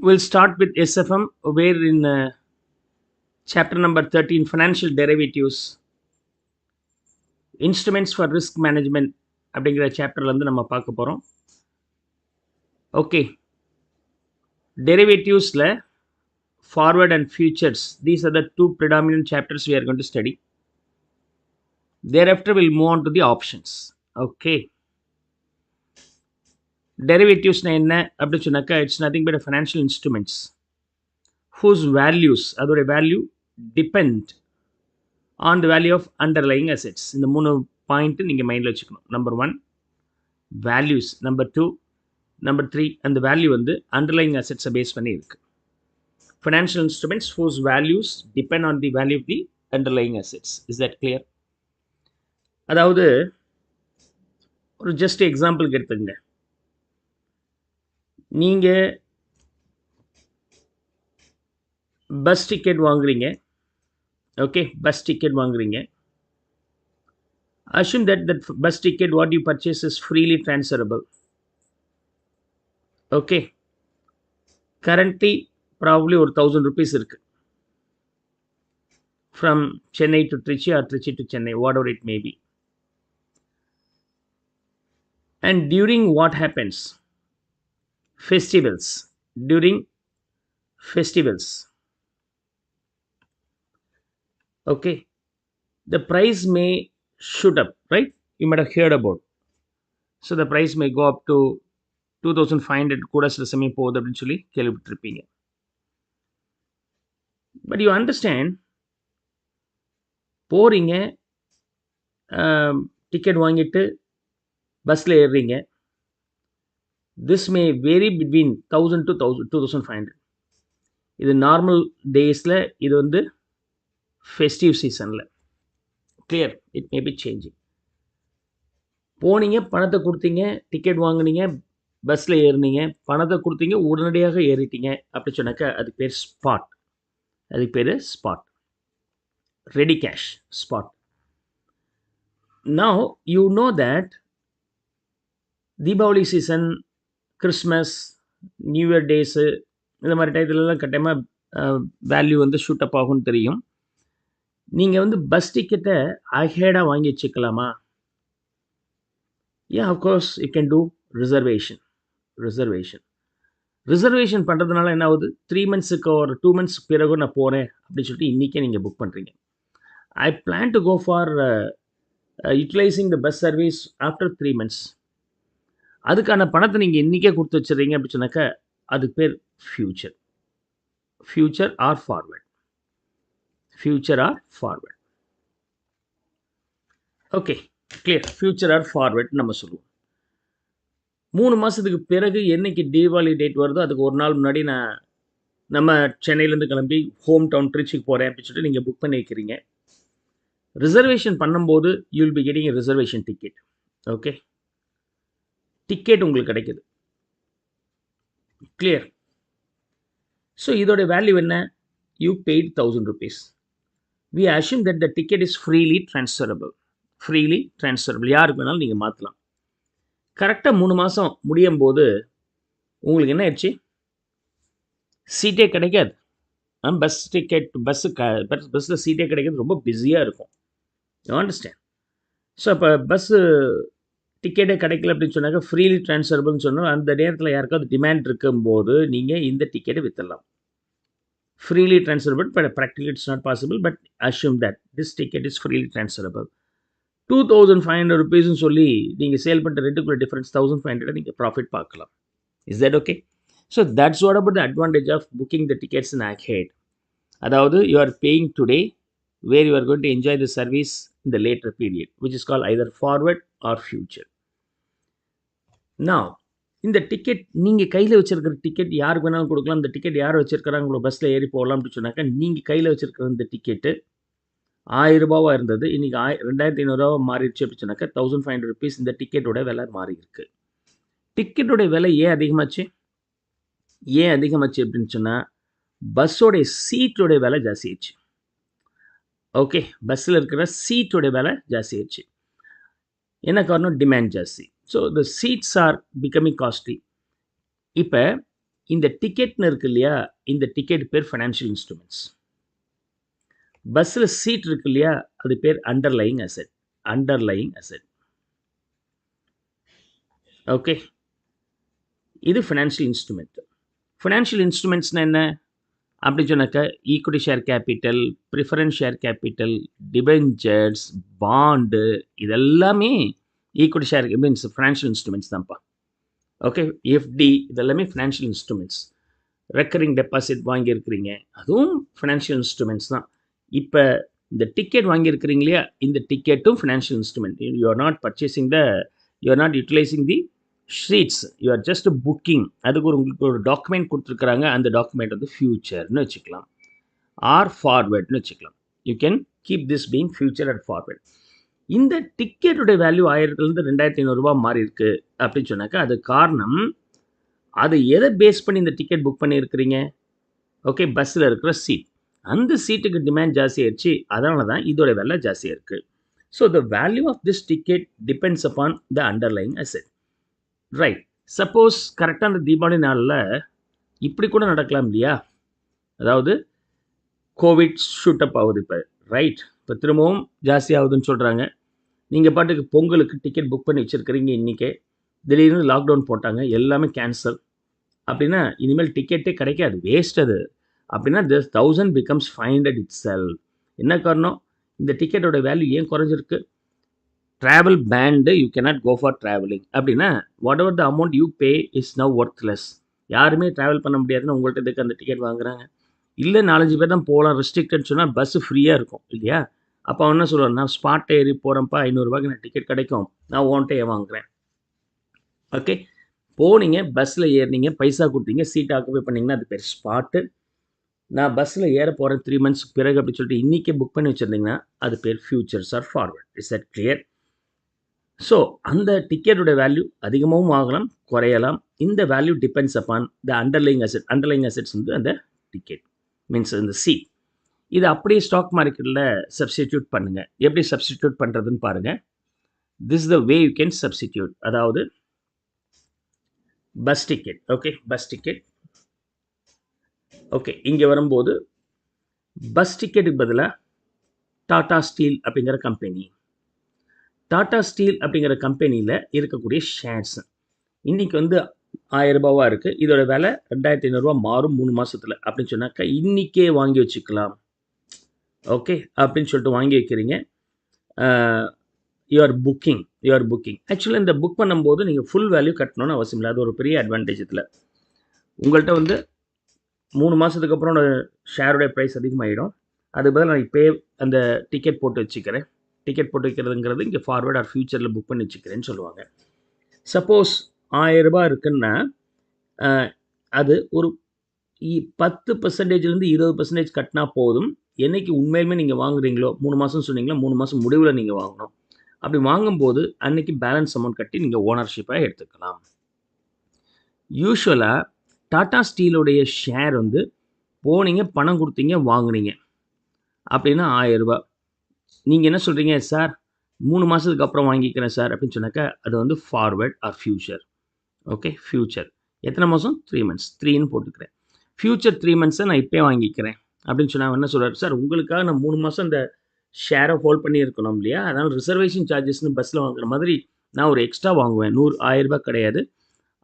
We'll start with SFM, where in chapter number 13, Financial Derivatives, Instruments for Risk Management, அப்படிங்கிற சாப்டர்ல இருந்து நம்ம பார்க்க போகிறோம். ஓகே, டெரிவேட்டிவ்ஸில் forward and futures, these are the two predominant chapters we are going to study. Thereafter, we'll move on to the options. Okay. Derivatives என்ன அப்படின்னு சொன்னாக்கா, it's nothing but a financial instruments whose values, அதோட value depend on the value of underlying assets. இந்த மூணு point நீங்கள் மைண்டில் வச்சுக்கணும். Number 1 values, number 2, number 3 அந்த வேல்யூ வந்து அண்டர்லைங் அசெட்ஸை பேஸ் பண்ணி இருக்கு. Financial instruments whose values depend on the value of the underlying assets. Is that clear? அதாவது ஒரு ஜஸ்ட் எக்ஸாம்பிளுக்கு எடுத்துங்க. நீங்கள் பஸ் டிக்கெட் வாங்குறீங்க. ஓகே, பஸ் டிக்கெட் வாங்குறீங்க. Assume that bus ticket what you purchase is freely transferable. Okay, currently probably ஒரு 1000 rupees இருக்கு from Chennai to Trichy or Trichy to Chennai, whatever it may be. And during what happens? Festivals. During festivals. Okay, the price may shoot up, right? You might have heard about. So the price may go up to 2500 கூட சில சமயம் போகுது அப்படின்னு சொல்லி கேள்விப்பட்டிருப்பீங்க. But you understand, போகிறீங்க, ticket வாங்கிட்டு பஸ்ஸில் ஏறுறீங்க. This may vary between 1000 to 2500. இது நார்மல் டேஸில், இது வந்து ஃபெஸ்டிவ் சீசனில். Clear? It may be changing. போனீங்க, பணத்தை கொடுத்தீங்க, டிக்கெட் வாங்கினீங்க, பஸ்ஸில் ஏறினீங்க, பணத்தை கொடுத்தீங்க, உடனடியாக ஏறிட்டீங்க அப்படி சொன்னாக்கா அதுக்கு பேர் ஸ்பாட். அதுக்கு பேர் spot. Ready cash, spot. Now you know that Deepavali season, Christmas, new year days, இந்த மாதிரி டயத்துலலாம் கட்டாயமாக வேல்யூ வந்து ஷூட் அப் ஆகும்னு தெரியும். நீங்கள் வந்து பஸ் டிக்கெட்டை அஹேடாக வாங்கி வச்சுக்கலாமா? Yeah, of course you can do reservation. Reservation பண்ணுறதுனால என்ன ஆகுது? 3 monthsக்கு ஒரு 2 months பிறகு நான் போகிறேன் அப்படின்னு சொல்லிட்டு இன்றைக்கே நீங்கள் புக் பண்ணுறீங்க. I plan to go for utilising the bus service after 3 months. அதுக்கான பணத்தை நீங்கள் இன்றைக்கே கொடுத்து வச்சுருங்க அப்படின்னு சொன்னாக்கா அதுக்கு பேர் future. Future or forward. Okay, clear? Future or forward நம்ம சொல்லுவோம். 3 மாதத்துக்கு பிறகு என்னைக்கு தீபாவளி டேட் வருதோ அதுக்கு ஒரு நாள் முன்னாடி நம்ம சென்னையிலேருந்து கிளம்பி ஹோம் டவுன் ட்ரிச்சிக்கு போகிறேன் அப்படின்னு சொல்லிட்டு நீங்கள் புக் பண்ணி வைக்கிறீங்க. ரிசர்வேஷன் பண்ணும்போது you will be getting a reservation ticket. Okay, ticket உங்களுக்கு கிடைக்குது. கிளியர்? ஸோ இதோட வேல்யூ என்ன? You paid 1000 rupees. We assume that the ticket is freely transferable. யாருக்கு வேணாலும் நீங்கள் மாற்றலாம். கரெக்டாக 3 மாதம் முடியும் போது உங்களுக்கு என்ன ஆயிடுச்சு? சீட்டே கிடைக்காது. பஸ் டிக்கெட், பஸ்ஸில் சீட்டே கிடைக்கிறது ரொம்ப பிஸியாக இருக்கும். You understand? ஸோ அப்போ பஸ்ஸு டிக்கெட்டே கிடைக்கல அப்படின்னு சொன்னாக்க ஃப்ரீலி ட்ரான்ஸ்ஃபரபிள்னு சொன்னால் அந்த நேரத்தில் யாருக்காவது டிமாண்ட் இருக்கும்போது நீங்கள் இந்த டிக்கெட்டை விற்றுடலாம். Freely transferable, but practically it's not possible. But assume that this ticket is freely transferable. 2500 rupeesன்னு சொல்லி நீங்கள் சேல் பண்ணுற ரெண்டுக்குள்ள டிஃப்ரென்ஸ் 1500 நீங்கள் ப்ராஃபிட் பார்க்கலாம். Is that okay? So that's what about the advantage of booking the tickets in ahead. அதாவது you are paying today where you are going to enjoy the service in the later period, which is call either forward or future. Now இந்த ticket நீங்கள் கையில் வச்சுருக்கிற ticket யாருக்கு வேணாலும் கொடுக்கலாம். இந்த ticket யார் வச்சுருக்கிறாங்களோ பஸ்ஸில் ஏறி போகலாம் அப்படின்னு சொன்னாக்கா நீங்கள் கையில் வச்சுருக்கிற இந்த டிக்கெட்டு 1000 ரூபாவாக இருந்தது, இன்றைக்கி 2500 மாறிடுச்சு அப்படின்னு சொன்னாக்கா 1500 rupees இந்த டிக்கெட்டோட விலை மாறி இருக்கு. டிக்கெட்டோட விலை ஏன் அதிகமாச்சு அப்படின்னு சொன்னால் பஸ்ஸோடைய சீட்டோடைய விலை ஜாஸ்தி ஆயிடுச்சு. ஓகே, பஸ்ஸில் இருக்கிற சீட்டோடைய விலை ஜாஸ்தி ஆயிடுச்சு. என்ன காரணம்? டிமாண்ட் ஜாஸ்தி. So the seats are becoming costly. இப்போ இந்த டிக்கெட்னு இருக்கு இல்லையா, இந்த டிக்கெட் பேர் ஃபைனான்ஷியல் இன்ஸ்ட்ருமெண்ட்ஸ். பஸ்ஸில் சீட் இருக்கு இல்லையா, அது பேர் underlying asset. Underlying asset. Okay, இது ஃபினான்ஷியல் இன்ஸ்ட்ருமெண்ட். ஃபினான்ஷியல் இன்ஸ்ட்ருமெண்ட்ஸ்னால் என்ன அப்படி சொன்னாக்கா, equity share capital, preference share capital, debentures, bond, இதெல்லாமே equity share means financial instruments தான்ப்பா. ஓகே, எஃப்டி இதெல்லாமே ஃபினான்ஷியல் இன்ஸ்ட்ருமெண்ட்ஸ். ரெக்கரிங் டெபாசிட் வாங்கியிருக்கிறீங்க, அதுவும் ஃபினான்ஷியல் இன்ஸ்ட்ருமெண்ட்ஸ் தான். இப்போ இந்த டிக்கெட் வாங்கியிருக்கிறீங்க இல்லையா, இந்த டிக்கெட்டும் financial instrument. You are not purchasing you are not utilising the seats, you are just booking. அதுக்கு உங்களுக்கு ஒரு டாக்குமெண்ட் கொடுத்துருக்குறாங்க, அந்த டாக்குமெண்ட் வந்து ஃபியூச்சர்னு வச்சுக்கலாம், ஆர் ஃபார்வேர்ட்னு வச்சுக்கலாம். You can keep this being future and forward. இந்த டிக்கெட்டுடைய வேல்யூ 1000லேருந்து 2500 ரூபா மாறி இருக்கு அப்படின்னு சொன்னாக்கா, அது காரணம் அதை எதை பேஸ் பண்ணி இந்த டிக்கெட் புக் பண்ணியிருக்கிறீங்க? ஓகே, பஸ்ஸில் இருக்கிற சீட், அந்த சீட்டுக்கு டிமாண்ட் ஜாஸ்தி ஆயிடுச்சு, அதனால தான் இதோட விலை ஜாஸ்தியாக இருக்குது. So the value of this ticket depends upon the underlying asset. Right, suppose கரெக்டாக அந்த தீபாவளி நாளில் இப்படி கூட நடக்கலாம் இல்லையா, அதாவது கோவிட் ஷூட்டப் ஆகுது இப்போ, ரைட், இப்போ திரும்பவும் ஜாஸ்தி ஆகுதுன்னு சொல்கிறாங்க. நீங்கள் பாட்டுக்கு பொங்கலுக்கு டிக்கெட் புக் பண்ணி வச்சுருக்கிறீங்க, இன்றைக்கே திடீர்னு லாக்டவுன் போட்டாங்க, எல்லாமே கேன்சல் அப்படின்னா இனிமேல் டிக்கெட்டே கிடைக்காது, வேஸ்ட் அது. அப்படின்னா this 1000 becomes 500 itself. என்ன காரணம்? இந்த டிக்கெட்டோட வேல்யூ ஏன் குறைஞ்சிருக்கு? Travel banned, you cannot go for travelling அப்படின்னா whatever the amount you pay is now worthless. யாருமே ட்ராவல் பண்ண முடியாதுன்னு உங்கள்கிட்ட இதுக்கு அந்த டிக்கெட் வாங்குறாங்க. இல்லை 4-5 பேர் தான் போகலாம், ரெஸ்ட்ரிக்டட் சொன்னால் பஸ்ஸு ஃப்ரீயாக இருக்கும் இல்லையா. அப்போ அவன் என்ன சொல்லுவார், நான் ஸ்பாட் ஏறி போகிறேன்ப்பா, 500 ரூபாய்க்கு நான் டிக்கெட் கிடைக்கும், நான் ஓன்ட்டே வாங்குகிறேன். ஓகே, போனீங்க, பஸ்ஸில் ஏறினீங்க, பைசா கொடுத்தீங்க, சீட் ஆக்குபை பண்ணிங்கன்னா அது பேர் ஸ்பாட்டு. நான் பஸ்ஸில் ஏற போகிறேன் 3 months பிறகு அப்படி சொல்லிட்டு இன்றைக்கே புக் பண்ணி வச்சுருந்தீங்கன்னா அது பேர் futures or forward. Is that clear? So அந்த டிக்கெட்டோட வேல்யூ அதிகமாகவும் ஆகலாம், குறையலாம். இந்த value depends upon the underlying asset. Underlying assets வந்து அந்த டிக்கெட் மீன்ஸ் இந்த சீட். இது அப்படியே ஸ்டாக் மார்க்கெட்டில் சப்ஸ்டிடியூட் பண்ணுங்கள். எப்படி சப்ஸ்டிடியூட் பண்ணுறதுன்னு பாருங்கள். This the way you can substitute. அதாவது bus ticket, okay, bus ticket. Okay, இங்கே வரும்போது பஸ் டிக்கெட்டுக்கு பதிலாக டாடா ஸ்டீல் அப்படிங்கிற கம்பெனி, டாடா ஸ்டீல் அப்படிங்கிற கம்பெனியில் இருக்கக்கூடிய ஷேர்ஸ் இன்றைக்கி வந்து 1000 ரூபாவாக இருக்குது. இதோட விலை 2500 ரூபா மாறும் 3 மாதத்தில் அப்படின்னு சொன்னாக்கா இன்றைக்கே வாங்கி வச்சுக்கலாம். ஓகே, அப்படின்னு சொல்லிட்டு வாங்கி வைக்கிறீங்க. You are booking. ஆக்சுவலாக இந்த புக் பண்ணும்போது நீங்கள் ஃபுல் வேல்யூ கட்டணும்னு அவசியம் இல்லை. அது ஒரு பெரிய அட்வான்டேஜ். இதில் உங்கள்கிட்ட வந்து 3 மாதத்துக்கு அப்புறம் ஷேருடைய ப்ரைஸ் அதிகமாகிடும். அதுக்கு பதில் நான் இப்போ அந்த டிக்கெட் போட்டு வச்சுக்கிறேன். டிக்கெட் போட்டு வைக்கிறதுங்கிறது இங்கே ஃபார்வேர்ட் ஆர் ஃபியூச்சரில் புக் பண்ணி வச்சுக்கிறேன்னு சொல்லுவாங்க. சப்போஸ் 1000 ரூபா இருக்குன்னா அது ஒரு 10%லேருந்து 20% கட்டினா போதும். என்றைக்கு உண்மையுமே நீங்கள் வாங்குறீங்களோ, 3 மாதம் சொன்னீங்களா, 3 மாதம் முடிவில் நீங்கள் வாங்கணும். அப்படி வாங்கும்போது அன்றைக்கி பேலன்ஸ் அமௌண்ட் கட்டி நீங்கள் ஓனர்ஷிப்பாக எடுத்துக்கலாம். யூஸ்வலாக டாடா ஸ்டீலுடைய ஷேர் வந்து போனீங்க, பணம் கொடுத்தீங்க, வாங்குனீங்க அப்படின்னா 1000 ரூபா. நீங்கள் என்ன சொல்கிறீங்க, சார் 3 மாதத்துக்கு அப்புறம் வாங்கிக்கிறேன் சார் அப்படின்னு சொன்னாக்கா அது வந்து forward or future. Okay, future எத்தனை மாதம்? 3 months, 3ன்னு போட்டுக்கிறேன். ஃபியூச்சர் 3 monthஸை நான் இப்போயே வாங்கிக்கிறேன் அப்படின்னு சொன்னால் என்ன சொல்கிறார், சார் உங்களுக்காக நான் 3 மாதம் இந்த ஷேரை ஹோல்ட் பண்ணி இருக்கணும் இல்லையா, அதனால் ரிசர்வேஷன் சார்ஜஸ்னு பஸ்ஸில் வாங்குற மாதிரி நான் ஒரு எக்ஸ்ட்ரா வாங்குவேன். 1000 ரூபா கிடையாது,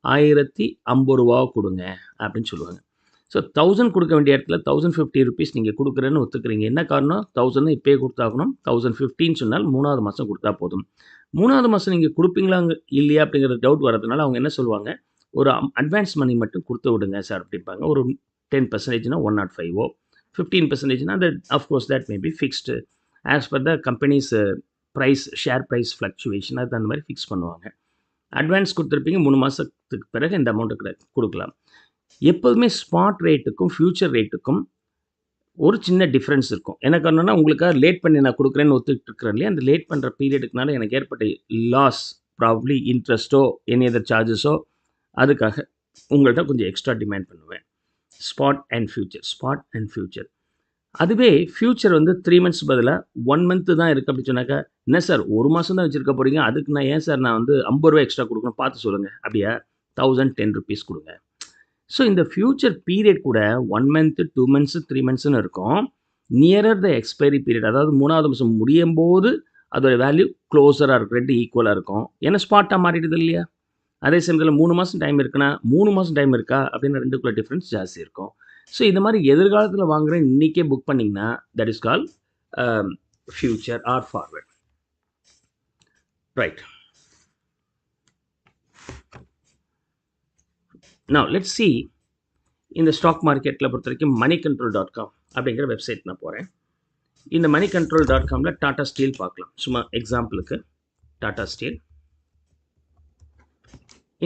1050 ரூபா கொடுங்க அப்படின்னு சொல்லுவாங்க. ஸோ 1000 கொடுக்க வேண்டிய இடத்துல 1050 rupees நீங்கள் கொடுக்குறேன்னு ஒத்துக்கிறீங்க. என்ன காரணம்? 1000 இப்போயே கொடுத்தாகணும். 1015 சொன்னால் 3வது மாதம் கொடுத்தா போதும். 3வது மாதம் நீங்கள் கொடுப்பீங்களா இல்லையா அப்படிங்கிற டவுட் வரதுனால அவங்க என்ன சொல்லுவாங்க, ஒரு அட்வான்ஸ் மணி மட்டும் கொடுத்து விடுங்க சார் அப்படிம்பாங்க. ஒரு 10%னா 105 15%னா அது of course that may be fixed as per the company's price, share price fluctuation, அது அந்த மாதிரி ஃபிக்ஸ் பண்ணுவாங்க. அட்வான்ஸ் கொடுத்துருப்பீங்க, 3 மாதத்துக்கு பிறகு இந்த அமௌண்ட்டு கொடுக்கலாம். எப்போதுமே ஸ்பாட் ரேட்டுக்கும் ஃபியூச்சர் ரேட்டுக்கும் ஒரு சின்ன டிஃப்ரென்ஸ் இருக்கும். என்ன காரணம்னா உங்களுக்காக லேட் பண்ணி நான் கொடுக்குறேன்னு ஒத்துக்கிட்டு இருக்கிறேன் இல்லையா, அந்த லேட் பண்ணுற பீரியடுக்குனால எனக்கு ஏற்பட்ட லாஸ், ப்ராபப்ளி இன்ட்ரெஸ்ட்டோ எனி அதர் சார்ஜஸோ, அதுக்காக உங்கள்கிட்ட கொஞ்சம் எக்ஸ்ட்ரா டிமாண்ட் பண்ணுவேன். Spot and future. அதுவே ஃபியூச்சர் வந்து 3 months பதிலாக 1 month தான் இருக்குது அப்படின்னு சொன்னாக்கா, என்ன சார் 1 மாதம் தான் வச்சுருக்க போகிறீங்க, அதுக்கு நான் ஏன் சார் நான் வந்து 50 ரூபா எக்ஸ்ட்ரா கொடுக்கணும், பார்த்து சொல்லுங்கள். அப்படியா, 1010 rupees கொடுங்க. ஸோ இந்த ஃபியூச்சர் பீரியட் கூட 1 மந்த் 2 மந்த்ஸ் 3 மந்த்ஸ்னு இருக்கும். நியரர் த எக்ஸ்பைரி பீரியட் அதாவது 3வது மாதம் முடியும் போது அதோட வேல்யூ க்ளோஸராக இருக்கும், 2 ஈக்குவலாக இருக்கும். ஏன்னா ஸ்பாட்டாக மாறிடுது இல்லையா? அதே சமயத்தில் 3 மாதம் டைம் இருக்குன்னா 3 மாதம் டைம் இருக்கா அப்படின்னு 2க்குள்ள டிஃப்ரென்ஸ் ஜாஸ்தி இருக்கும். ஸோ இந்த மாதிரி எதிர்காலத்தில் வாங்குறேன் இன்றைக்கே புக் பண்ணிங்கன்னா that is call future or forward. Right. Now let's see இந்த ஸ்டாக் மார்க்கெட்டில் பொறுத்த வரைக்கும் moneycontrol.com அப்படிங்கிற வெப்சைட் நான் போகிறேன். இந்த moneycontrol.comல டாடா ஸ்டீல் பார்க்கலாம். சும்மா எக்ஸாம்பிளுக்கு டாடா ஸ்டீல்.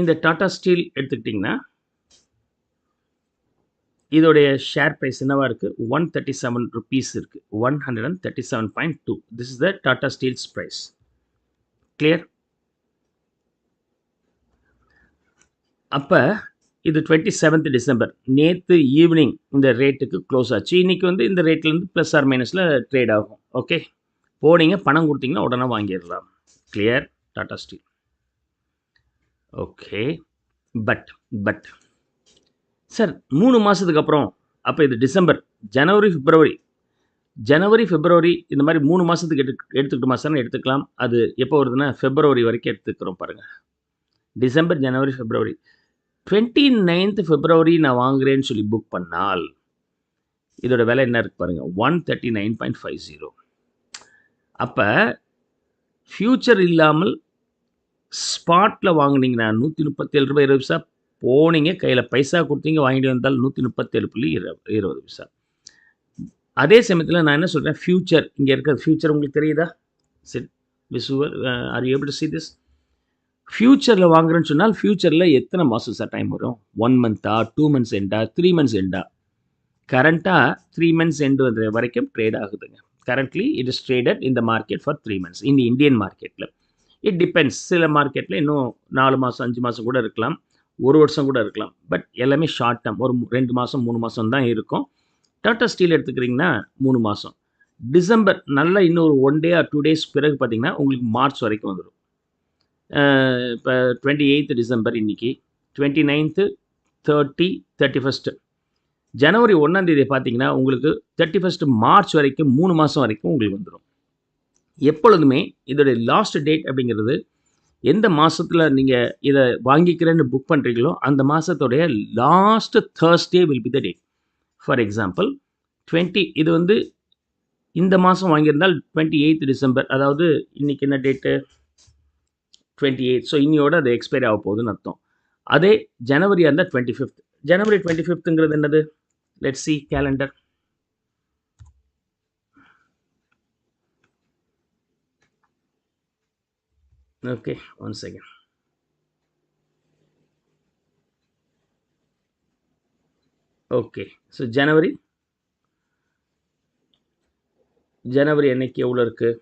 இந்த டாடா ஸ்டீல் எடுத்துக்கிட்டிங்கன்னா இதோடைய ஷேர் ப்ரைஸ் என்னவா இருக்குது? 137 ருபீஸ் இருக்குது. 137.2. This is the Tata steels price. Clear? அப்போ இது 27th டிசம்பர் நேற்று ஈவினிங் இந்த ரேட்டுக்கு க்ளோஸ் ஆச்சு. இன்றைக்கி வந்து இந்த ரேட்லேருந்து ப்ளஸ் ஆர் மைனஸில் ட்ரேட் ஆகும். ஓகே, போனீங்க பணம் கொடுத்தீங்கன்னா உடனே வாங்கிடலாம். Clear? Tata steel. Okay, but sir 3 மாதத்துக்கு அப்புறம் அப்போ இது டிசம்பர், ஜனவரி பிப்ரவரி இந்த மாதிரி 3 மாதத்துக்கு எடுத்துக்கிட்டோமா சார்? எடுத்துக்கலாம். அது எப்போ வருதுன்னா பிப்ரவரி வரைக்கும் எடுத்துக்கிறோம் பாருங்கள். டிசம்பர், ஜனவரி, பிப்ரவரி. 29th பிப்ரவரி நான் வாங்குறேன்னு சொல்லி புக் பண்ணால் இதோட விலை என்ன இருக்கு பாருங்க, 139.50. அப்போ ஃபியூச்சர் இல்லாமல் ஸ்பாட்டில் வாங்கினீங்கன்னா 137 ரூபாய் 20 பைசா போனீங்க, கையில் பைசா கொடுத்தீங்க, வாங்கிட்டு வந்தால் 137.20 பைசா. அதே சமயத்தில் நான் என்ன சொல்கிறேன், ஃபியூச்சர் இங்கே இருக்கிற ஃபியூச்சர் உங்களுக்கு தெரியுதா? சரி, visual R you able to see this? ஃபியூச்சரில் வாங்குறேன்னு சொன்னால் ஃபியூச்சரில் எத்தனை மாதம் சார் டைம் வரும்? 1 மந்த்தா, 2 மந்த்ஸ் எண்டா, 3 மந்த்ஸ் எண்டா? கரண்ட்டாக 3 மந்த்ஸ் எண்டு வந்த வரைக்கும் ட்ரேட் ஆகுதுங்க. கரண்ட்லி இட் இஸ் ட்ரேடட் இந்த மார்க்கெட் ஃபார் 3 மந்த்ஸ் இந்த இந்தியன் மார்க்கெட்டில். It depends. சில மார்க்கெட்டில் இன்னும் 4 மாதம் 5 மாதம் கூட இருக்கலாம், 1 வருஷம் கூட இருக்கலாம். பட் எல்லாமே ஷார்ட் டேர்ம், ஒரு 2 மாதம் 3 மாதம் தான் இருக்கும். டாடா ஸ்டீல் எடுத்துக்கிறீங்கன்னா 3 மாதம். டிசம்பர் நல்லா இன்னொரு 1 டே ஆர் 2 டேஸ் பிறகு பார்த்தீங்கன்னா உங்களுக்கு மார்ச் வரைக்கும் வந்துடும். இப்போ 28th டிசம்பர் இன்றைக்கி, 29th, 30, 31st. ஜனவரி 1ஆம் தேதி பார்த்தீங்கன்னா உங்களுக்கு 31st மார்ச் வரைக்கும் 3 மாதம் வரைக்கும் உங்களுக்கு வந்துடும். எப்பொழுதுமே இதோடைய லாஸ்ட் டேட் அப்படிங்கிறது எந்த மாதத்தில் நீங்கள் இதை வாங்கிக்கிறேன்னு புக் பண்ணுறீங்களோ அந்த மாதத்துடைய last Thursday will be the date. For example 20 இது வந்து இந்த மாதம் வாங்கியிருந்தால் 28th டிசம்பர், அதாவது இன்றைக்கி என்ன டேட்டு? 28. ஸோ இன்னையோட அது எக்ஸ்பைரி ஆக போகுதுன்னு அர்த்தம். அதே ஜனவரியாக இருந்தால் 25th. ஜனவரி 25ங்கிறது என்னது? Let's see calendar. Okay, one second. Okay, so ஜனவரி என்னைக்கு எவ்வளோ இருக்குது?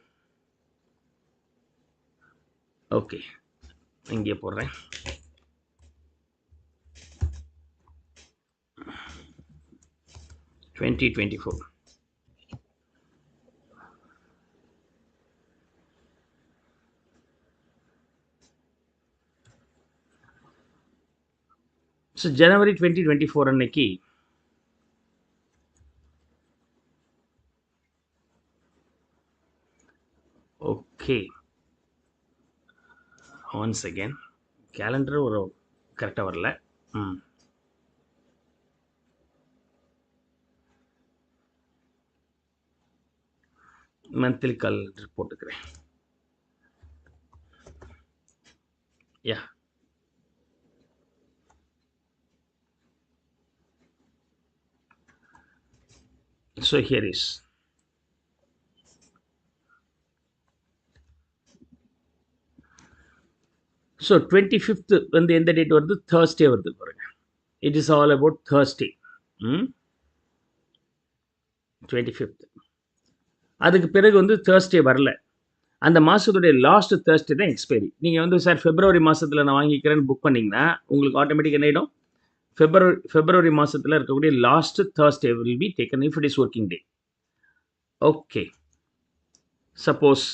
ஓகே, இங்கே போடுறேன். $2024. ஸோ ஜனவரி 2024 அன்னைக்கு ஓகே, ஒன்ஸ் அகேன் கேலண்டர் ஒரு கரெக்டாக வரல. மந்த்லி கேலண்டர் போட்டுக்கிறேன். யா, so here is so 25th வந்து எந்த டேட் வருது? Thursday வருது பாருங்க. It is all about Thursday. 25th. அதுக்கு பிறகு வந்து Thursday வரல. அந்த மாதத்துடைய லாஸ்ட் Thursday தான் எக்ஸ்பைரி. நீங்கள் வந்து சார் பிப்ரவரி மாதத்தில் நான் வாங்கிக்கிறேன்னு புக் பண்ணிங்கன்னா உங்களுக்கு ஆட்டோமேட்டிக் என்ன ஆகிடும்? பிப்ரவரி மாதத்தில் இருக்கக்கூடிய last Thursday will be taken if it is working day. Okay, suppose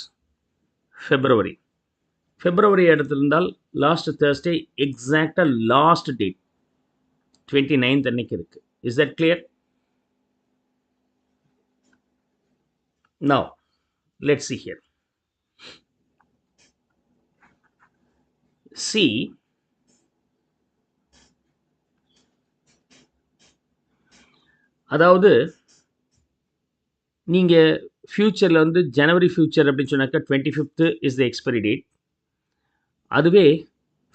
பிப்ரவரி எடுத்திருந்தால் லாஸ்ட் Thursday எக்ஸாக்டாக லாஸ்ட் டேட் 29th அன்னைக்கு இருக்கு. Is that clear? Now, let's see here. See, அதாவது நீங்கள் ஃப்யூச்சரில் வந்து ஜனவரி ஃப்யூச்சர் அப்படின்னு சொன்னாக்கா 25th is the expiry date. அதுவே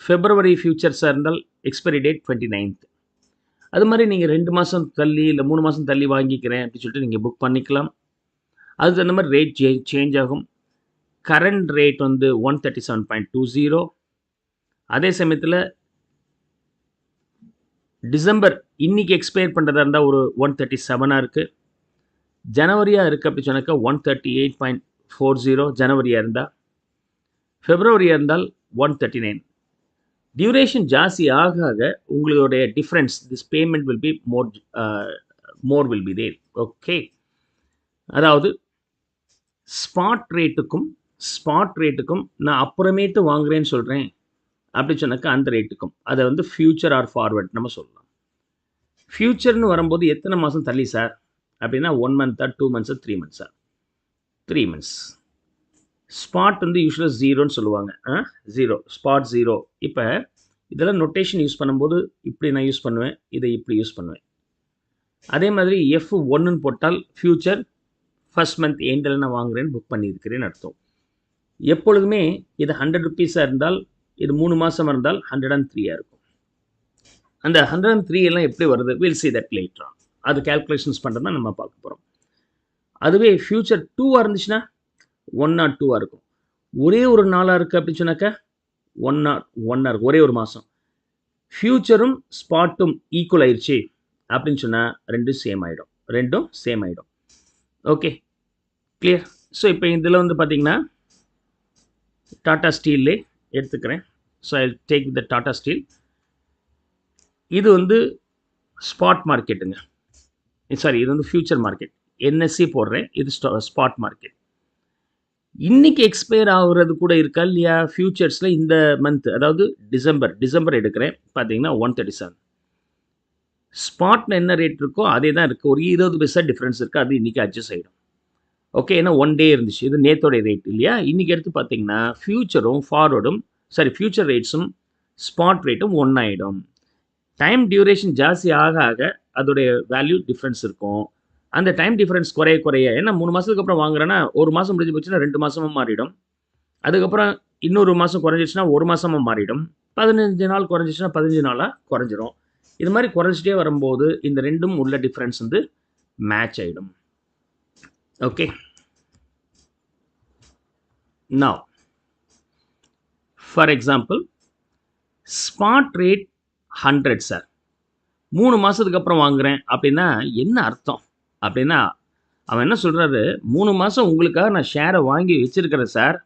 ஃபெப்ரவரி ஃப்யூச்சர்ஸாக இருந்தால் எக்ஸ்பைரி டேட் 29th. அது மாதிரி நீங்கள் 2 மாதம் தள்ளி இல்லை 3 மாதம் தள்ளி வாங்கிக்கிறேன் அப்படின்னு சொல்லிட்டு நீங்கள் புக் பண்ணிக்கலாம். அது தகுந்த மாதிரி ரேட் சேஞ்ச் ஆகும். கரண்ட் ரேட் வந்து 137.20. அதே சமயத்தில் டிசம்பர் இன்னைக்கு எக்ஸ்பயர் பண்ணுறதா இருந்தால் ஒரு 137 இருக்குது. ஜனவரியாக இருக்குது அப்படி சொன்னாக்கா 138.40 ஜனவரியாக இருந்தால். ஃபெப்ரவரியாக இருந்தால் 139. டியூரேஷன் ஜாஸ்தி ஆக ஆக உங்களுடைய difference this payment will be more will be there. Okay, அதாவது ஸ்பாட் ரேட்டுக்கும் நான் அப்புறமேட்டு வாங்குறேன்னு சொல்கிறேன் அப்படி சொன்னாக்கா அந்த ரேட்டுக்கும் அதை வந்து ஃப்யூச்சர் ஆர் ஃபார்வர்ட் நம்ம சொல்லலாம். ஃப்யூச்சர்னு வரும்போது எத்தனை மாதம் தள்ளி சார் அப்படின்னா 1 month 2 months 3 months 3 months. Spot வந்து யூஸ்வலாக ஜீரோன்னு சொல்லுவாங்க. Zero, spot zero. இப்போ இதெல்லாம் நொட்டேஷன் யூஸ் பண்ணும்போது இப்படி நான் யூஸ் பண்ணுவேன், இதை இப்படி யூஸ் பண்ணுவேன். அதே மாதிரி F1ன்னு போட்டால் ஃப்யூச்சர் ஃபர்ஸ்ட் மந்த் எண்டில் நான் வாங்குறேன்னு புக் பண்ணியிருக்கிறேன்னு அர்த்தம். எப்பொழுதுமே இது 100 rupees இருந்தால், இது 3 மாதம் இருந்தால் 103 இருக்கும். அந்த 103 எல்லாம் எப்படி வருது? Will see that later on. அது கேல்குலேஷன்ஸ் பண்ணுறது தான் நம்ம பார்க்க போகிறோம். அதுவே ஃப்யூச்சர் 2 இருந்துச்சுன்னா 102 இருக்கும். ஒரே ஒரு நாளாக இருக்குது அப்படின்னு சொன்னாக்கா 101 இருக்கும், ஒரே ஒரு மாதம். ஃப்யூச்சரும் ஸ்பாட்டும் ஈக்குவல் ஆயிடுச்சு அப்படின்னு சொன்னால் ரெண்டும் சேம் ஆகிடும். Okay, clear? ஸோ இப்போ இதில் வந்து பார்த்தீங்கன்னா டாடா ஸ்டீல்லே எடுத்துக்கிறேன். So I take the Tata steel. இது வந்து ஸ்பாட் மார்க்கெட்டுங்க. சாரி, இது வந்து ஃப்யூச்சர் மார்க்கெட். என்எஸ்சி போடுறேன், இது ஸ்பாட் மார்க்கெட். இன்னைக்கு எக்ஸ்பயர் ஆகுறது கூட இருக்கா இல்லையா ஃப்யூச்சர்ஸில் இந்த மந்த், அதாவது டிசம்பர் எடுக்கிறேன் பார்த்தீங்கன்னா 137. ஸ்பாட்டில் என்ன ரேட் இருக்கோ அதே தான் இருக்குது. ஒரு 20 பைசா டிஃப்ரென்ஸ் இருக்குது. அது இன்றைக்கி அட்ஜஸ்ட் ஆகிடும். ஓகே, ஏன்னா 1 day இருந்துச்சு. இது நேத்தோடைய ரேட் இல்லையா? இன்றைக்கி எடுத்து பார்த்தீங்கன்னா ஃப்யூச்சரும் ஃப்யூச்சர் ரேட்ஸும் ஸ்பாட் ரேட்டும் ஒன்றாயிடும். டைம் டியூரேஷன் ஜாஸ்தி ஆக ஆக அதோடைய வேல்யூ டிஃப்ரென்ஸ் இருக்கும். அந்த டைம் டிஃப்ரென்ஸ் குறைய ஏன்னா 3 மாதத்துக்கு அப்புறம் வாங்குறேன்னா ஒரு மாதம் முடிஞ்சு போச்சுன்னா 2 மாதமும் மாறிடும். அதுக்கப்புறம் இன்னொரு மாதம் குறைஞ்சிச்சுன்னா 1 மாதமும் மாறிடும். 15 நாள் குறைஞ்சிச்சுன்னா 15 நாளாக குறைஞ்சிரும். இது மாதிரி குறைஞ்சிட்டே வரும்போது இந்த ரெண்டும் உள்ள டிஃப்ரென்ஸ் வந்து மேட்ச் ஆகிடும். Okay, now for example spot rate 100 sir, 3 மாதத்துக்கு அப்புறம் வாங்குகிறேன் அப்படின்னா என்ன அர்த்தம் அப்படின்னா, அவன் என்ன சொல்கிறாரு, 3 மாதம் உங்களுக்காக நான் ஷேரை வாங்கி வச்சுருக்கிறேன் சார்,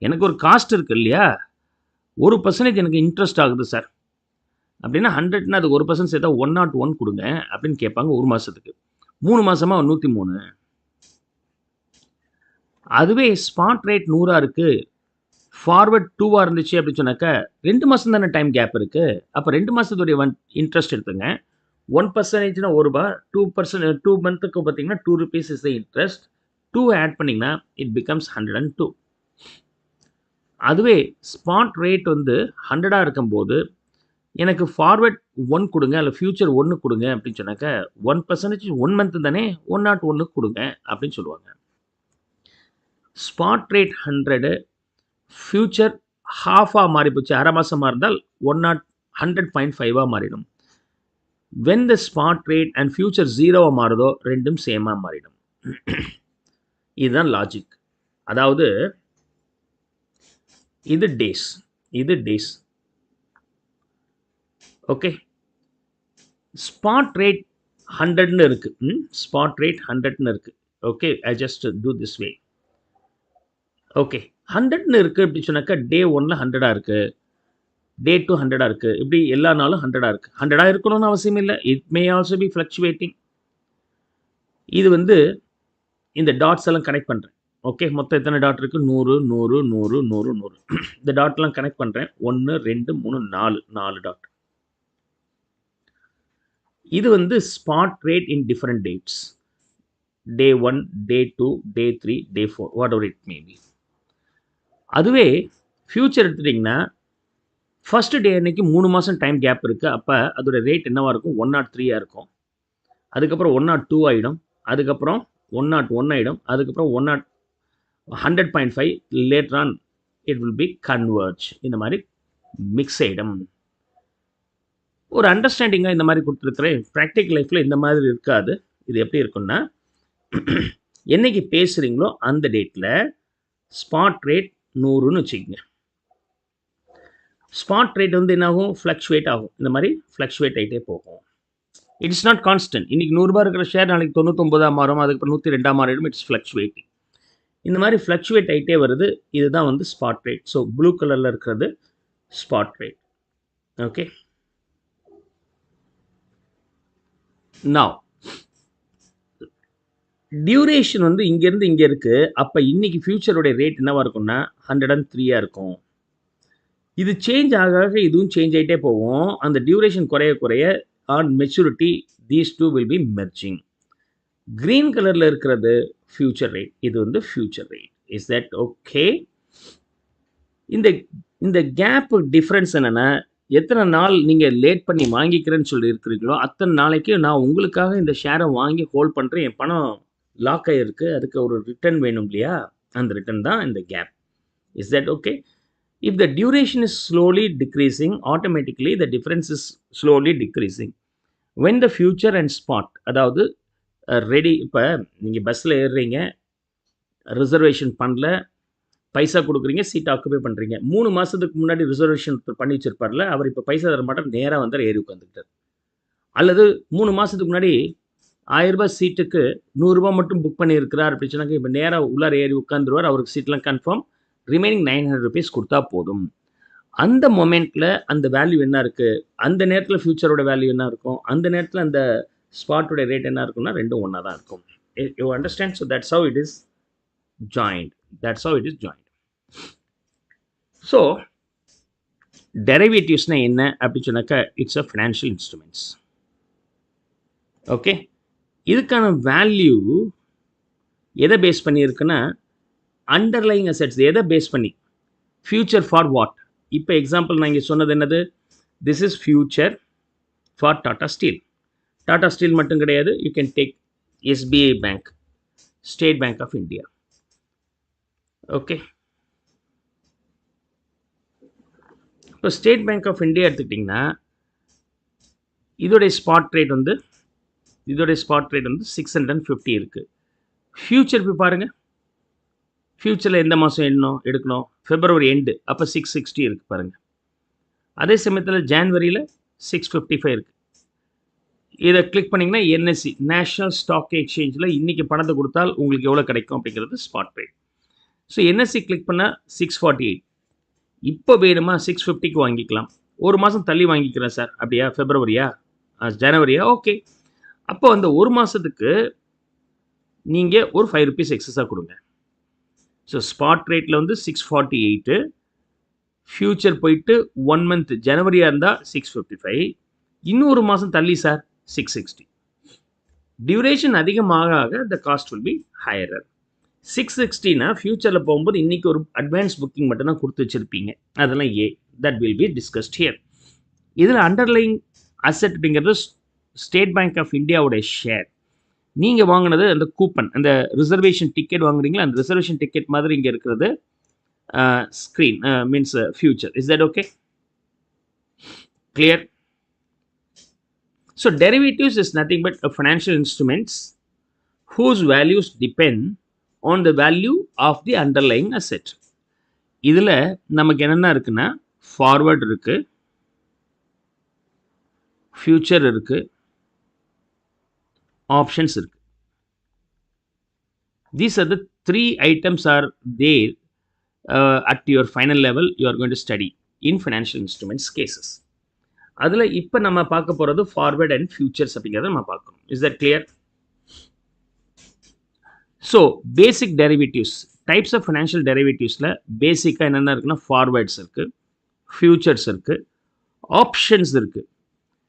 எனக்கு ஒரு காஸ்ட் இருக்குது இல்லையா, 1% எனக்கு இன்ட்ரெஸ்ட் ஆகுது சார் அப்படின்னா 100னா அதுக்கு 1% சேர்த்தா 101 கொடுங்க அப்படின்னு கேட்பாங்க ஒரு மாதத்துக்கு. 3 மாதமாக 103. அதுவே ஸ்பாட் ரேட் 100 இருக்குது, ஃபார்வர்ட் 2 இருந்துச்சு அப்படின்னு சொன்னாக்கா 2 மாதம் தானே டைம் கேப் இருக்குது. அப்போ 2 மாதத்துடைய இன்ட்ரெஸ்ட் எடுத்துங்க. 1%னா ₹1, 2 மந்த்துக்கு பார்த்தீங்கன்னா 2 rupees is the interest. 2 add பண்ணிங்கன்னா இட் பிகம்ஸ் 102. அதுவே ஸ்பாட் ரேட் வந்து 100 இருக்கும்போது எனக்கு ஃபார்வர்ட் 1 கொடுங்க, இல்லை ஃப்யூச்சர் 1 கொடுங்க அப்படின்னு சொன்னாக்கா 1% 1 மந்த்து தானே 101 கொடுங்க அப்படின்னு சொல்லுவாங்க. ஸ்பாட் ரேட் 100, ஃப்யூச்சர் ஹாஃபாக மாறி போச்சு, அரை மாதமாக இருந்தால் 100.5 மாறிடும். when the spot rate and future 0 மாறுதோ ரெண்டும் சேமாக மாறிடும். இதுதான் லாஜிக். அதாவது இது டேஸ். ஓகே, ஸ்பாட் ரேட் 100ன்னு இருக்குது. ஸ்பாட் ரேட் 100ன்னு இருக்குது. Okay, I just do this way. Okay, 100ன்னு இருக்குது அப்படின்னு சொன்னாக்கா டே 1ல் 100 இருக்குது, டே 2 100 இருக்குது. இப்படி எல்லா நாளும் 100 இருக்குது. 100 இருக்கணும்னு அவசியம் இல்லை. It may also be fluctuating. இது வந்து இந்த டாட்ஸ் எல்லாம் கனெக்ட் பண்ணுறேன். ஓகே, மொத்தம் எத்தனை டாட் இருக்குது? 100 100 100 100 100. இந்த டாட்லாம் கனெக்ட் பண்ணுறேன். 1 2 3 4 டாட். இது வந்து spot rate in different dates. Day 1, Day 2, Day 3, Day 4, whatever it may be. அதுவே ஃபியூச்சர் எடுத்துட்டிங்கன்னா ஃபர்ஸ்ட் டே அன்னைக்கு 3 மாதம் டைம் கேப் இருக்குது. அப்போ அதோட ரேட் என்னவாக இருக்கும்? 103 இருக்கும். அதுக்கப்புறம் 102 ஆகிடும். அதுக்கப்புறம் 101 ஆகிடும். அதுக்கப்புறம் 100.5 later on it will be converge. இந்த மாதிரி மிக்ஸ் ஆகிடும். ஒரு அண்டர்ஸ்டாண்டிங்காக இந்த மாதிரி கொடுத்துருக்குறேன். ப்ராக்டிக்கல் லைஃப்பில் இந்த மாதிரி இருக்காது. இது எப்படி இருக்குன்னா, என்னைக்கு பேசுகிறீங்களோ அந்த டேட்டில் ஸ்பாட் ரேட் 100ன்னு வச்சுக்கோங்க. ஸ்பாட் ரேட் வந்து என்ன ஆகும்? ஃப்ளக்சுவேட் ஆகும். இந்த மாதிரி ஃப்ளக்சுவேட் ஆகிட்டே போகும். It's not constant. இன்றைக்கி 100 இருக்கிற ஷேர் நாளைக்கு 99 மாறும், அதுக்கப்புறம் 102 மாறிடும். It's fluctuating. இந்த மாதிரி ஃப்ளக்சுவேட் ஆகிட்டே வருது. இதுதான் வந்து ஸ்பாட் ரேட். ஸோ ப்ளூ கலரில் இருக்கிறது spot rate. Okay, now duration வந்து இங்கேருந்து இங்கே இருக்குது. அப்போ இன்றைக்கி ஃபியூச்சருடைய ரேட் என்னவாக இருக்கும்னா 103 இருக்கும். இது சேஞ்ச் ஆக ஆக இதுவும் சேஞ்ச் ஆகிட்டே போகும். அந்த டியூரேஷன் குறைய குறைய on maturity these two will be merging. Green கலரில் இருக்கிறது ஃபியூச்சர் ரேட். இது வந்து future rate. Is that okay? இந்த கேப் டிஃப்ரென்ஸ் என்னென்னா, எத்தனை நாள் நீங்கள் லேட் பண்ணி வாங்கிக்கிறேன்னு சொல்லி இருக்கிறீங்களோ அத்தனை நாளைக்கு நான் உங்களுக்காக இந்த ஷேரை வாங்கி ஹோல்ட் பண்ணுறேன். என் பணம் லாக் ஆகிருக்கு. அதுக்கு ஒரு ரிட்டர்ன் வேணும் இல்லையா? அந்த ரிட்டர்ன் தான் இந்த gap. Is that okay? If the duration is slowly decreasing, automatically the difference is slowly decreasing. When the future and spot, அதாவது ரெடி, இப்போ நீங்கள் பஸ்ஸில் ஏறுறீங்க, ரிசர்வேஷன் பண்ணல, பைசா கொடுக்குறீங்க, சீட் ஆக்குபை பண்ணுறீங்க. 3 மாதத்துக்கு முன்னாடி ரிசர்வேஷன் பண்ணி வச்சிருப்பார்ல, அவர் இப்போ பைசா தர மாட்டார், நேராக வந்து ஏறி உட்காந்துக்கிட்டார். அல்லது 3 மாதத்துக்கு முன்னாடி 1000 ரூபாய் சீட்டுக்கு 100 ரூபாய் மட்டும் புக் பண்ணியிருக்கிறார் அப்படின்னு சொன்னாங்க. இப்போ நேராக உள்ளார ஏறி உட்காந்துருவார். அவருக்கு சீட்லாம் கன்ஃபார்ம். ரிமைனிங் 900 rupees கொடுத்தா போதும். அந்த மொமெண்ட்டில் அந்த வேல்யூ என்ன இருக்குது? அந்த நேரத்தில் ஃபியூச்சரோட வேல்யூ என்ன இருக்கும்? அந்த நேரத்தில் அந்த ஸ்பாட்டோட ரேட் என்ன இருக்கும்னா ரெண்டும் ஒன்றா தான் இருக்கும். You understand? So that's how it is joint. That's how it is joint. So டெரிவேட்டிவ்ஸ்னால் என்ன அப்படின்னு சொன்னாக்கா, it's a financial instruments. Okay, இதுக்கான வேல்யூ எதை பேஸ் பண்ணியிருக்குன்னா, அண்டர்லைங் அசெட்ஸ். எதை பேஸ் பண்ணி? Future for what? இப்போ எக்ஸாம்பிள் நான் இங்கே சொன்னது என்னது? This is future for Tata steel. Tata steel மட்டும் கிடையாது. You can take SBI bank, State bank of India. Okay, இப்போ ஸ்டேட் பேங்க் ஆஃப் இந்தியா எடுத்துக்கிட்டிங்கன்னா இதோடைய ஸ்பாட் ரேட் வந்து 650 இருக்குது. ஃபியூச்சர் போய் பாருங்கள். ஃபியூச்சரில் எந்த மாதம் எடுக்கணும்? February end. அப்போ 660 இருக்குது பாருங்கள். அதே சமயத்தில் ஜான்வரியில் 655 இருக்குது. இதை கிளிக் பண்ணிங்கன்னா என்எஸ்சி, நேஷ்னல் ஸ்டாக் எக்ஸ்சேஞ்சில் இன்றைக்கி பணத்தை கொடுத்தால் உங்களுக்கு எவ்வளோ கிடைக்கும் அப்படிங்கிறது spot rate. So NSC click பண்ணால் 648. இப்போ வேணுமா 650க்கு வாங்கிக்கலாம். ஒரு மாதம் தள்ளி வாங்கிக்கிறேன் சார். அப்படியா? ஃபெப்ரவரியா? ஜனவரியா? ஓகே. அப்போ அந்த ஒரு மாதத்துக்கு நீங்கள் ஒரு 5 rupees எக்ஸஸாக கொடுங்க. ஸோ ஸ்பாட் ரேட்டில் வந்து 648, ஃபியூச்சர் போயிட்டு 1 month ஜனவரியாக இருந்தால் 655, இன்னொரு மாதம் தள்ளி சார் 660. டியூரேஷன் அதிகமாக ஆக த காஸ்ட் வில் பி ஹையரர். 660னா ஃபியூச்சரில் போகும்போது இன்றைக்கி ஒரு அட்வான்ஸ் புக்கிங் மட்டும்தான் கொடுத்து வச்சுருப்பீங்க. அதெல்லாம் that will be discussed here. இதில் அண்டர்லைங் அசெட் அப்படிங்கிறது ஸ்டேட் பேங்க் ஆஃப் இந்தியாவுடைய ஷேர். நீங்கள் வாங்கினது அந்த கூப்பன், அந்த ரிசர்வேஷன் டிக்கெட் வாங்குறீங்களா, அந்த ரிசர்வேஷன் டிக்கெட் மாதிரி இங்கே இருக்கிறது screen means future. Is that okay? Clear? So derivatives is nothing but financial instruments whose values depend on the value of the underlying asset. இதில் நமக்கு என்னென்ன இருக்குன்னா, ஃபார்வர்ட் இருக்குது, ஃபியூச்சர் இருக்குது, ஆப்ஷன்ஸ் இருக்குது. These are the 3 items are there at your final level you are going to study in financial instruments cases. அதில் இப்போ நம்ம பார்க்க போகிறது ஃபார்வர்ட் அண்ட் ஃபியூச்சர்ஸ் அப்படிங்கிறத நம்ம பார்க்கணும். Is that clear? So basic derivatives, types of financial டெரிவேட்டிவ்ஸில் பேசிக்காக என்னென்ன இருக்குன்னா, ஃபார்வேர்ட்ஸ் இருக்குது, ஃபியூச்சர்ஸ் இருக்குது, ஆப்ஷன்ஸ் இருக்குது.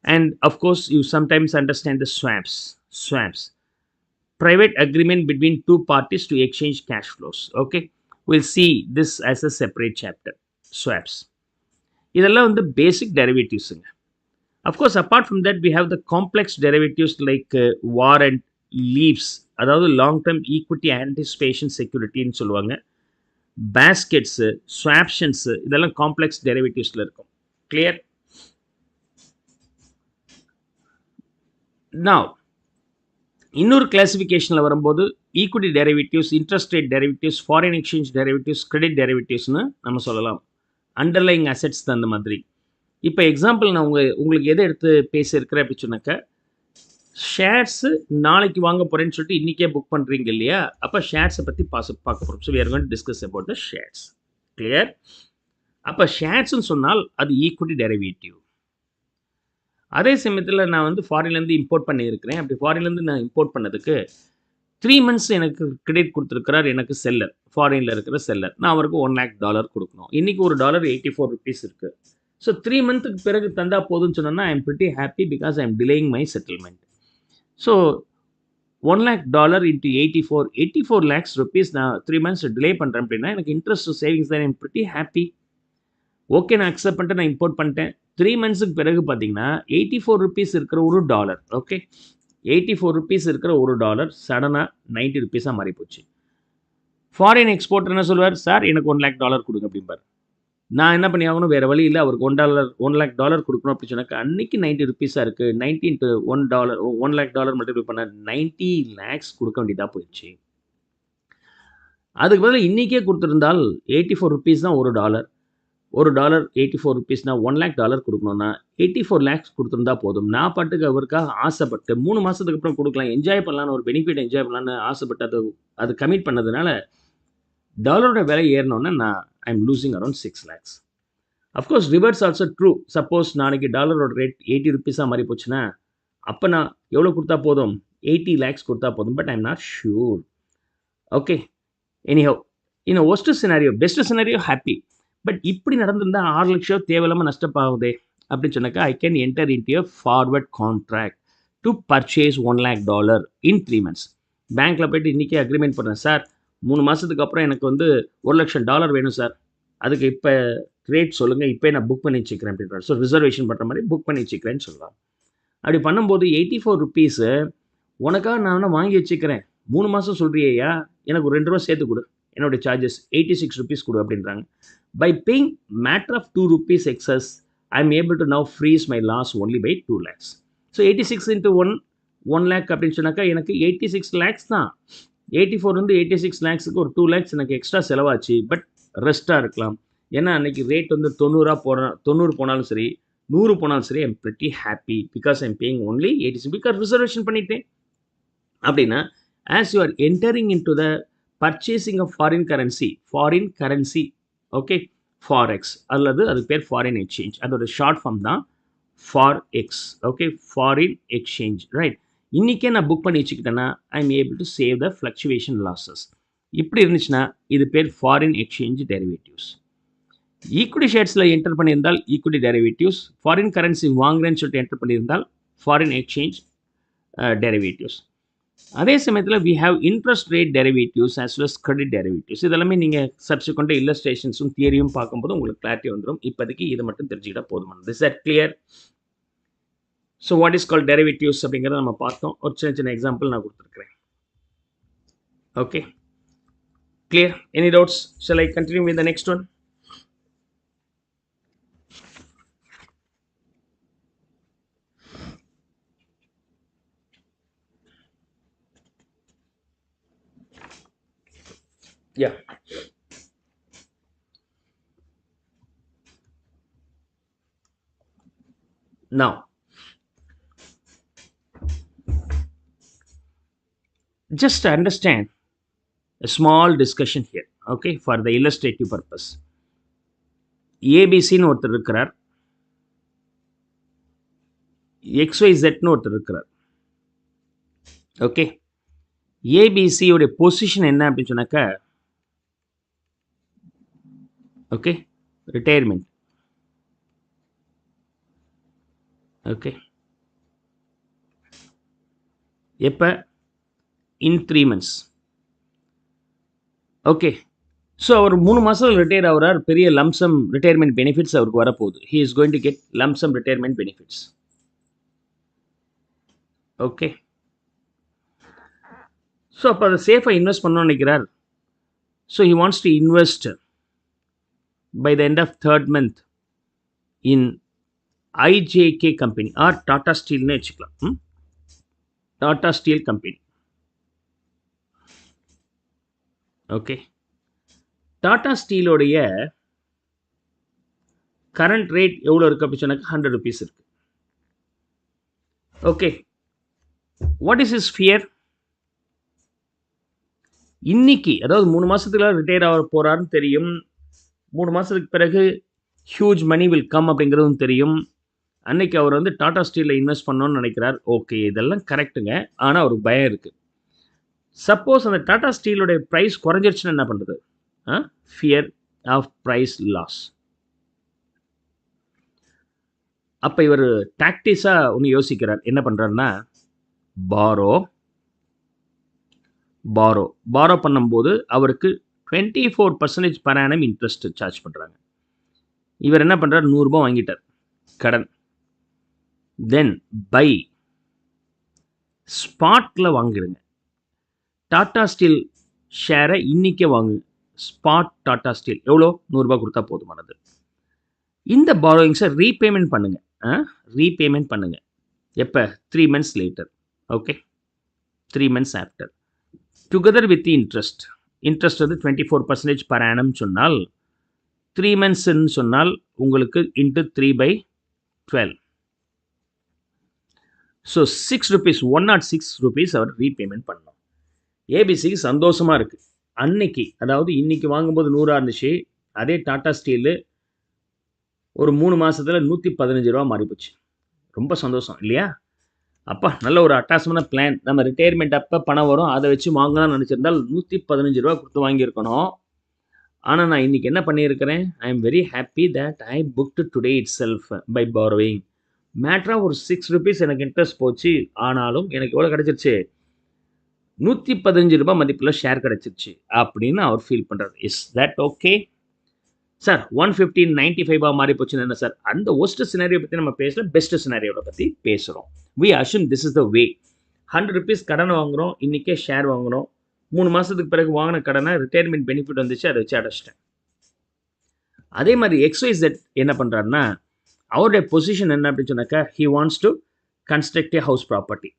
And of course you sometimes understand the swaps, private agreement between two parties to exchange cash flows. Okay, we'll see this as a separate chapter. Swaps, இதெல்லாம் வந்து basic derivatives. Of course, apart from that, we have the complex derivatives like warrant, leaves, அதாவது long term equity anticipation security ன்னு சொல்லுவாங்க, baskets, swaptions, இதெல்லாம் complex derivativesல இருக்கும். Clear? Now, இன்னொரு கிளாசிஃபிகேஷனில் வரும்போது equity derivatives, interest rate derivatives, foreign exchange derivatives, credit டெரிவேட்டிவ்ஸ்னு நம்ம சொல்லலாம். அண்டர்லைங் அசெட்ஸ் தகுந்த மாதிரி. இப்போ எக்ஸாம்பிள் நான் உங்களுக்கு எதை எடுத்து பேசியிருக்கிறேன் அப்படின்னு சொன்னாக்கா, ஷேர்ஸு நாளைக்கு வாங்க போகிறேன்னு சொல்லிட்டு இன்றைக்கே புக் பண்ணுறீங்க இல்லையா, அப்போ ஷேர்ஸை பற்றி பார்க்க போகிறோம். So we are going to discuss about the shares. Clear? அப்போ ஷேர்ஸ்ன்னு சொன்னால் அது ஈக்விட்டி டெரிவேட்டிவ். அதே சமயத்தில் நான் வந்து ஃபாரின்லேருந்து இம்போர்ட் பண்ணியிருக்கிறேன். அப்படி ஃபாரின்லேருந்து நான் இம்போர்ட் பண்ணதுக்கு 3 months எனக்கு கிரெடிட் கொடுத்துருக்கிறார் எனக்கு செல்லர், ஃபாரினில் இருக்கிற செல்லர். நான் அவருக்கு $1 lakh கொடுக்கணும். இன்றைக்கி ஒரு டாலர் 84 rupees இருக்குது. ஸோ 3 months பிறகு தந்தால் போதும்னு சொன்னோன்னா ஐ am pretty happy because I M delaying my settlement. So $1 lakh into 84 lakhs rupees நான் 3 months டிலே பண்ணுறேன் அப்படின்னா எனக்கு இன்ட்ரெஸ்ட் சேவிங்ஸ் தான், ஐ எம் பிரிட்டி ஹாப்பி. ஓகே, நான் அக்செப்ட் பண்ணிட்டு நான் இம்போர்ட் பண்ணிட்டேன். 3 months பிறகு பார்த்தீங்கன்னா 84 rupees இருக்கிற ஒரு டாலர், ஓகே, 84 rupees இருக்கிற ஒரு டாலர் சடனாக 90 rupees மாறி போச்சு. ஃபாரின் எக்ஸ்போர்ட் என்ன சொல்லுவார், சார் எனக்கு $1 lakh கொடுங்க அப்படிம்பார். நான் என்ன பண்ணி ஆகணும், வேறு வழி இல்லை, அவருக்கு $1 lakh கொடுக்கணும் அப்படின்னு சொன்னாக்கா அன்றைக்கி 90 rupees இருக்குது. 90 into $1 lakh மல்டிப்ளை பண்ண 90 lakhs கொடுக்க வேண்டியதாக போயிடுச்சு. அதுக்கு பதில் இன்றைக்கே கொடுத்துருந்தால் 84 rupees தான் ஒரு டாலர். ஒரு டாலர் 84 rupeesனா $1 lakh கொடுக்கணும்னா 84 lakhs கொடுத்துருந்தா போதும். நான் பாட்டுக்கு அவருக்காக ஆசைப்பட்டு 3 மாதத்துக்கு அப்புறம் கொடுக்கலாம், என்ஜாய் பண்ணலான்னு, ஒரு பெனிஃபிட் என்ஜாய் பண்ணலான்னு ஆசைப்பட்டு அது கமிட் பண்ணதுனால டாலரோட விலை ஏறினோன்னா நான் I am losing around 6 lakhs. Of course reverse also true. Suppose நாளைக்கு டாலரோட ரேட் 80 rupees மாறி போச்சுன்னா அப்போ நான் எவ்வளோ கொடுத்தா போதும், 80 lakhs கொடுத்தா போதும். But I am not sure. Okay, anyhow இன்னும் worst scenario, best scenario happy. But இப்படி நடந்திருந்தால் 6 லட்சம் தேவையில்லாமல் நஷ்டப்பாகுதே அப்படின்னு சொன்னாக்கா I can enter into a forward contract to purchase $1 lakh in 3 months. பேங்க்கில் போய்ட்டு இன்றைக்கே அக்ரிமெண்ட் பண்ணுறேன், சார் 3 மாதத்துக்கு அப்புறம் எனக்கு வந்து $1 lakh வேணும் சார், அதுக்கு இப்போ ரேட் சொல்லுங்கள், இப்போ நான் புக் பண்ணி வச்சுக்கிறேன் அப்படின்றார். ஸோ ரிசர்வேஷன் பண்ணுற மாதிரி புக் பண்ணி வச்சுக்கிறேன்னு சொல்லலாம். அப்படி பண்ணும்போது 84 rupees உனக்காக நான் வாங்கி வச்சுக்கிறேன், 3 மாதம் சொல்கிறியா, எனக்கு ஒரு $2 சேர்த்து கொடு, என்னுடைய சார்ஜஸ் 86 rupees கொடு அப்படின்றாங்க. By paying matter of 2 rupees excess, I am able to now freeze my loss only by 2 lakhs. So 86 into 1 lakh அப்படின்னு சொன்னாக்கா எனக்கு 86 lakhs தான். 84 வந்து 86 lakhsக்கு ஒரு 2 lakhs எனக்கு எக்ஸ்ட்ரா செலவாச்சு. பட் ரெஸ்ட்டாக இருக்கலாம். ஏன்னா அன்றைக்கி ரேட் வந்து 90 போனாலும் சரி, 100 போனாலும் சரி, I am pretty happy because I am paying only 86 because reservation பண்ணிட்டேன். அப்படின்னா as you are entering into the purchasing of foreign currency, okay, forex அல்லது அது பேர் ஃபாரின் எக்ஸ்சேஞ்ச், அதோட ஷார்ட் ஃபார்ம் தான் forex. Okay, foreign exchange, right. இன்றைக்கே நான் book பண்ணி வச்சுக்கிட்டேன்னா I am able to save the fluctuation losses. இப்படி இருந்துச்சுன்னா இது பேர் ஃபாரின் எக்ஸ்சேஞ்ச் டெரிவேட்டிவ்ஸ். ஈக்விட்டி ஷேர்ஸில் என்டர் பண்ணியிருந்தால் ஈக்விட்டி டெரிவேட்டிவ்ஸ், ஃபாரின் கரன்சி வாங்குறேன்னு சொல்லிட்டு என்டர் பண்ணியிருந்தால் ஃபாரின் எக்ஸ்சேஞ்ச் டெரிவேட்டிவ்ஸ். அதே சமயத்தில் we have interest rate derivatives as well as credit derivatives. இதெல்லாமே நீங்கள் சப்சிக்வெண்ட் இல்லஸ்ட்ரேஷன்ஸும் தியரியும் பார்க்கும்போது உங்களுக்கு கிளாரிட்டி வந்துடும். இப்போதைக்கு இதை மட்டும் தெரிஞ்சுக்கிட்டால் போதுமானது. Is that clear? So what is called derivatives அப்படிங்கிறத நம்ம பார்த்தோம். ஒரு சின்ன எக்ஸாம்பிள் நான் கொடுத்துருக்கிறேன். Okay, clear? Any doubts? Shall I continue with the next one? Yeah. Now, just understand a small discussion here, okay, for the illustrative purpose. ABC ன்னு ஒருத்தர் இருக்கிறார், XYZ ன்னு ஒருத்தர் இருக்கிறார். ஓகே, ஏபிசியோடைய பொசிஷன் என்ன அப்படின்னு சொன்னாக்கா, ஓகே, ரிட்டையர்மெண்ட். ஓகே, எப்போ? இன் 3 months. ஓகே. ஸோ அவர் 3 மாதத்தில் ரிட்டையர் ஆகிறார். பெரிய லம்சம் ரிட்டையர்மெண்ட் பெனிஃபிட்ஸ் அவருக்கு வரப்போகுது. He is going to get lump sum retirement benefits. Okay. So அப்போ அதை சேஃபாக இன்வெஸ்ட் பண்ணணும்னு நினைக்கிறார். So he wants to invest by the end of 3rd month in IJK company or Tata ஸ்டீல்னு வச்சுக்கலாம். Tata steel company. ஓகே. டாடா ஸ்டீலோடைய கரண்ட் ரேட் எவ்வளோ இருக்குது அப்படி சொன்னாக்க 100 rupees இருக்குது. Okay. What is is fear? இன்னைக்கு அதாவது 3 மாதத்துக்குள்ள ரிட்டையர் ஆக போகிறாருன்னு தெரியும். 3 மாதத்துக்கு பிறகு ஹியூஜ் மணி வில் கம் அப்படிங்கிறதும் தெரியும். அன்னைக்கு அவர் வந்து டாடா ஸ்டீலில் இன்வெஸ்ட் பண்ணணும்னு நினைக்கிறார். ஓகே, இதெல்லாம் கரெக்டுங்க. ஆனால் அவருக்கு பயம் இருக்குது. சப்போஸ் அந்த டாடா ஸ்டீலோடைய ப்ரைஸ் குறைஞ்சிருச்சுன்னா என்ன பண்ணுறது? Fear of price loss. அப்போ இவர் டாக்டிஸாக ஒன்று யோசிக்கிறார். என்ன பண்ணுறாருன்னா, பாரோ பண்ணும்போது அவருக்கு 24% per annum இன்ட்ரெஸ்ட் சார்ஜ் பண்ணுறாங்க. இவர் என்ன பண்ணுறார்? 100 ரூபாய் வாங்கிட்டார் கடன். தென் பை ஸ்பாட்டில் வாங்கிடுங்க. டாடா ஸ்டீல் ஷேரை இன்றைக்கே வாங்குங்க. ஸ்பாட் டாடா ஸ்டீல் எவ்வளோ? 100 ரூபாய் கொடுத்தா போதுமானது. இந்த பாரோயிங்ஸை ரீபேமெண்ட் பண்ணுங்க. எப்போ? 3 months later. Okay, 3 months after. Together with interest. Interest வந்து 24% per annum சொன்னால் 3 monthsன்னு சொன்னால் உங்களுக்கு இன்ட்டு 3/12. ஸோ 6 rupees, 106 rupees அவர் ரீபேமெண்ட் பண்ணணும். ஏபிசிக்கு சந்தோஷமாக இருக்குது. அன்னைக்கு, அதாவது இன்னைக்கு வாங்கும்போது 100 இருந்துச்சு. அதே டாடா ஸ்டீலு ஒரு 3 மாதத்தில் 115 ரூபா மாறிப்போச்சு. ரொம்ப சந்தோஷம் இல்லையா? அப்பா, நல்ல ஒரு அட்டாசமான பிளான். நம்ம ரிட்டையர்மெண்ட் அப்போ பணம் வரும், அதை வச்சு வாங்கலாம்னு நினச்சிருந்தால் 115 ரூபா கொடுத்து வாங்கியிருக்கணும். ஆனால் நான் இன்றைக்கி என்ன பண்ணியிருக்கிறேன்? I am very happy that I booked today itself by borrowing. மேட்ராக ஒரு 6 rupees எனக்கு இன்ட்ரெஸ்ட் போச்சு. ஆனாலும் எனக்கு எவ்வளோ கிடச்சிருச்சு? 115 ரூபாய் மதிப்பில் ஷேர் கிடச்சிருச்சு அப்படின்னு அவர் ஃபீல் பண்ணுறாரு. Is that okay sir? 115.95 மாறி போச்சுன்னு என்ன சார்? அந்த ஒஸ்ட் சினாரியோ பற்றி நம்ம பேசல, பெஸ்ட் சினாரியோவை பற்றி பேசுகிறோம். We assume this is the way. 100 rupees கடன் வாங்குகிறோம், இன்றைக்கே ஷேர் வாங்குகிறோம். 3 மாதத்துக்கு பிறகு வாங்கின கடனை ரிட்டையர்மெண்ட் பெனிஃபிட் வந்துச்சு, அதை வச்சு அடைச்சிட்டேன். அதே மாதிரி XYZ என்ன பண்ணுறாருன்னா, அவருடைய பொசிஷன் என்ன அப்படின்னு சொன்னாக்கா, he wants to construct a house property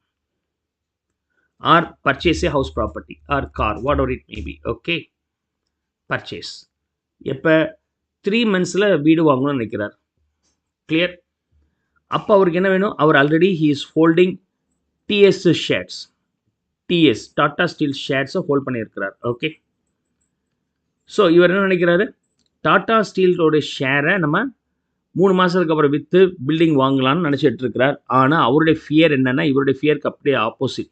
R purchase a house property R car, what ever it may be. Okay, purchase. எப்போ? 3 monthsல வீடு வாங்கணும்னு நினைக்கிறார். கிளியர்? அப்போ அவருக்கு என்ன வேணும்? அவர் already he is holding TS shares. TS Tata steel ஷேர்ஸை ஹோல்ட் பண்ணியிருக்கிறார். ஓகே. ஸோ இவர் என்ன நினைக்கிறாரு? டாடா ஸ்டீலோட ஷேரை நம்ம 3 மாதத்துக்கு அப்புறம் விற்று பில்டிங் வாங்கலாம்னு நினச்சிட்டு இருக்கிறார். ஆனால் அவருடைய ஃபியர் என்னென்னா, இவருடைய ஃபியருக்கு அப்படியே ஆப்போசிட்.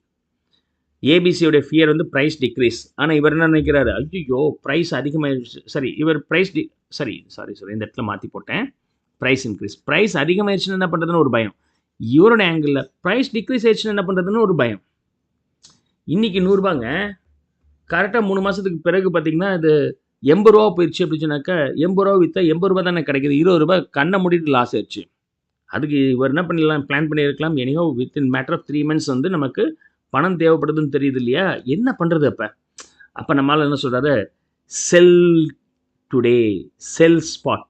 ஏபிசியோடைய ஃபியர் வந்து ப்ரைஸ் டிக்ரீஸ். ஆனால் இவர் என்ன நினைக்கிறாரு? ஐயோ, ப்ரைஸ் அதிகமாகிடுச்சு. சரி, இவர் ப்ரைஸ் சாரி இந்த இடத்துல மாற்றி போட்டேன். Price increase. ப்ரைஸ் அதிகமாகிடுச்சுன்னு என்ன பண்ணுறதுன்னு ஒரு பயம். இவரோட ஆங்கிளில் ப்ரைஸ் டிக்ரீஸ் ஆயிடுச்சுன்னு என்ன பண்ணுறதுன்னு ஒரு பயம். இன்றைக்கி 100 ரூபாங்க, கரெக்டாக 3 மாதத்துக்கு பிறகு பார்த்தீங்கன்னா இது 80 ரூபா போயிடுச்சு அப்படின்னு சொன்னாக்கா, 80 ரூபா விற்றா 80 ரூபா தானே கிடைக்குது. 20 ரூபாய் கண்ணை மூடிட்டு லாஸ் ஆயிடுச்சு. அதுக்கு இவர் என்ன பண்ணிடலாம்? பிளான் பண்ணியிருக்கலாம். Anyhow within matter of 3 months வந்து நமக்கு பணம் தேவைப்படுதுன்னு தெரியுது இல்லையா? என்ன பண்ணுறது? அப்போ நம்மளால் என்ன சொல்கிறாரு? செல் டுடே, செல் ஸ்பாட்,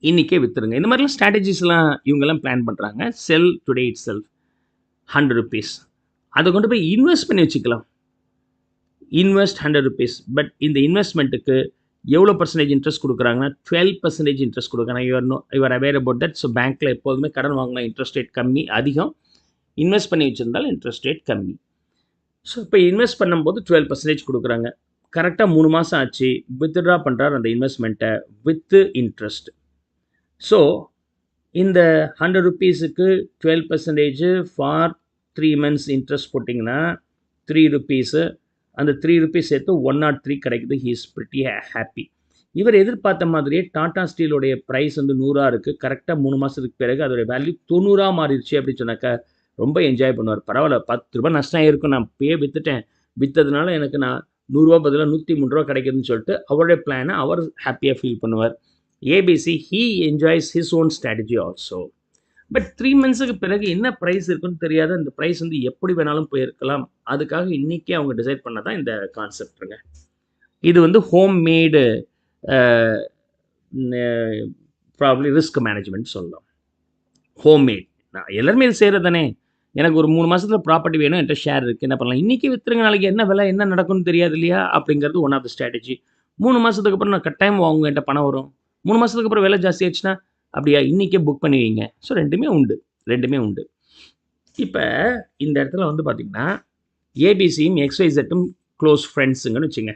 இன்றைக்கே விற்றுருங்க. இந்த மாதிரிலாம் ஸ்ட்ராட்டஜிஸ்லாம் இவங்கெல்லாம் பிளான் பண்ணுறாங்க. செல் டுடே இட் செல்ஃப் 100 rupees. அதை கொண்டு போய் இன்வெஸ்ட் பண்ணி வச்சுக்கலாம். Invest 100 rupees. பட் இந்த இன்வெஸ்ட்மெண்ட்டுக்கு எவ்வளோ பர்சன்டேஜ் இன்ட்ரெஸ்ட் கொடுக்குறாங்கன்னா 12% இன்ட்ரெஸ்ட் கொடுக்குறாங்க. Your aware about that. So பேங்க்கில் எப்போதுமே கடன் வாங்கினா இன்ட்ரெஸ்ட் ரேட் கம்மி, அதிகம். இன்வெஸ்ட் பண்ணி வச்சுருந்தாலும் இன்ட்ரெஸ்ட் ரேட் கம்மி. ஸோ இப்போ இன்வெஸ்ட் பண்ணும்போது 12% கொடுக்குறாங்க. கரெக்டாக 3 மாதம் ஆச்சு, வித்ட்ரா பண்ணுறாரு அந்த இன்வெஸ்ட்மெண்ட்டை வித் இன்ட்ரெஸ்ட். ஸோ இந்த 100 rupeesக்கு 12% ஃபார் 3 months இன்ட்ரெஸ்ட் போட்டிங்கன்னா 3 rupees, அந்த 3 rupees சேர்த்து 103 கிடைக்குது. He is pretty happy. இவர் எதிர்பார்த்த மாதிரியே டாடா ஸ்டீலோடைய ப்ரைஸ் வந்து 100 இருக்குது. கரெக்டாக 3 மாதத்துக்கு பிறகு அதோடைய வேல்யூ 90 மாறிடுச்சு அப்படின்னு சொன்னாக்கா ரொம்ப என்ஜாய் பண்ணுவார். பரவாயில்ல, ₹10 நஷ்டம் ஆயிருக்கும், நான் இப்பயே விற்றுட்டேன், விற்றதுனால எனக்கு நான் ₹100 பதிலாக ₹103 கிடைக்குதுன்னு சொல்லிட்டு அவருடைய பிளானை அவர் ஹாப்பியாக ஃபீல் பண்ணுவார். ABC he enjoys his own strategy also. But 3 மந்த்ஸுக்கு பிறகு என்ன ப்ரைஸ் இருக்குன்னு தெரியாது. அந்த ப்ரைஸ் வந்து எப்படி வேணாலும் போயிருக்கலாம். அதுக்காக இன்றைக்கே அவங்க டிசைட் பண்ண தான் இந்த கான்செப்ட்டுங்க. இது வந்து home made probably risk management சொல்லலாம். ஹோம் மேட், நான் எல்லாருமே இது செய்கிறது தானே. எனக்கு ஒரு 3 மாதத்தில் ப்ராப்பர்ட்டி வேணும், என்கிட்ட ஷேர் இருக்குது, என்ன பண்ணலாம், இன்றைக்கி விற்றுருங்க, நாளைக்கு என்ன விலை என்ன நடக்கும்னு தெரியாது இல்லையா, அப்படிங்கிறது ஒன் ஆஃப் த ஸ்ட்ராட்டஜி. 3 மாதத்துக்கு அப்புறம் நான் கட்டாயம் அவங்க என்கிட்ட பணம் வரும். 3 மாதத்துக்கு அப்புறம் விலை ஜாஸ்தி ஆச்சுன்னா அப்படியா, இன்றைக்கே புக் பண்ணுவீங்க. ஸோ ரெண்டுமே உண்டு. இப்போ இந்த இடத்துல வந்து பார்த்திங்கன்னா ஏபிசியும் XYZும் க்ளோஸ் ஃப்ரெண்ட்ஸுங்கன்னு வச்சுங்க.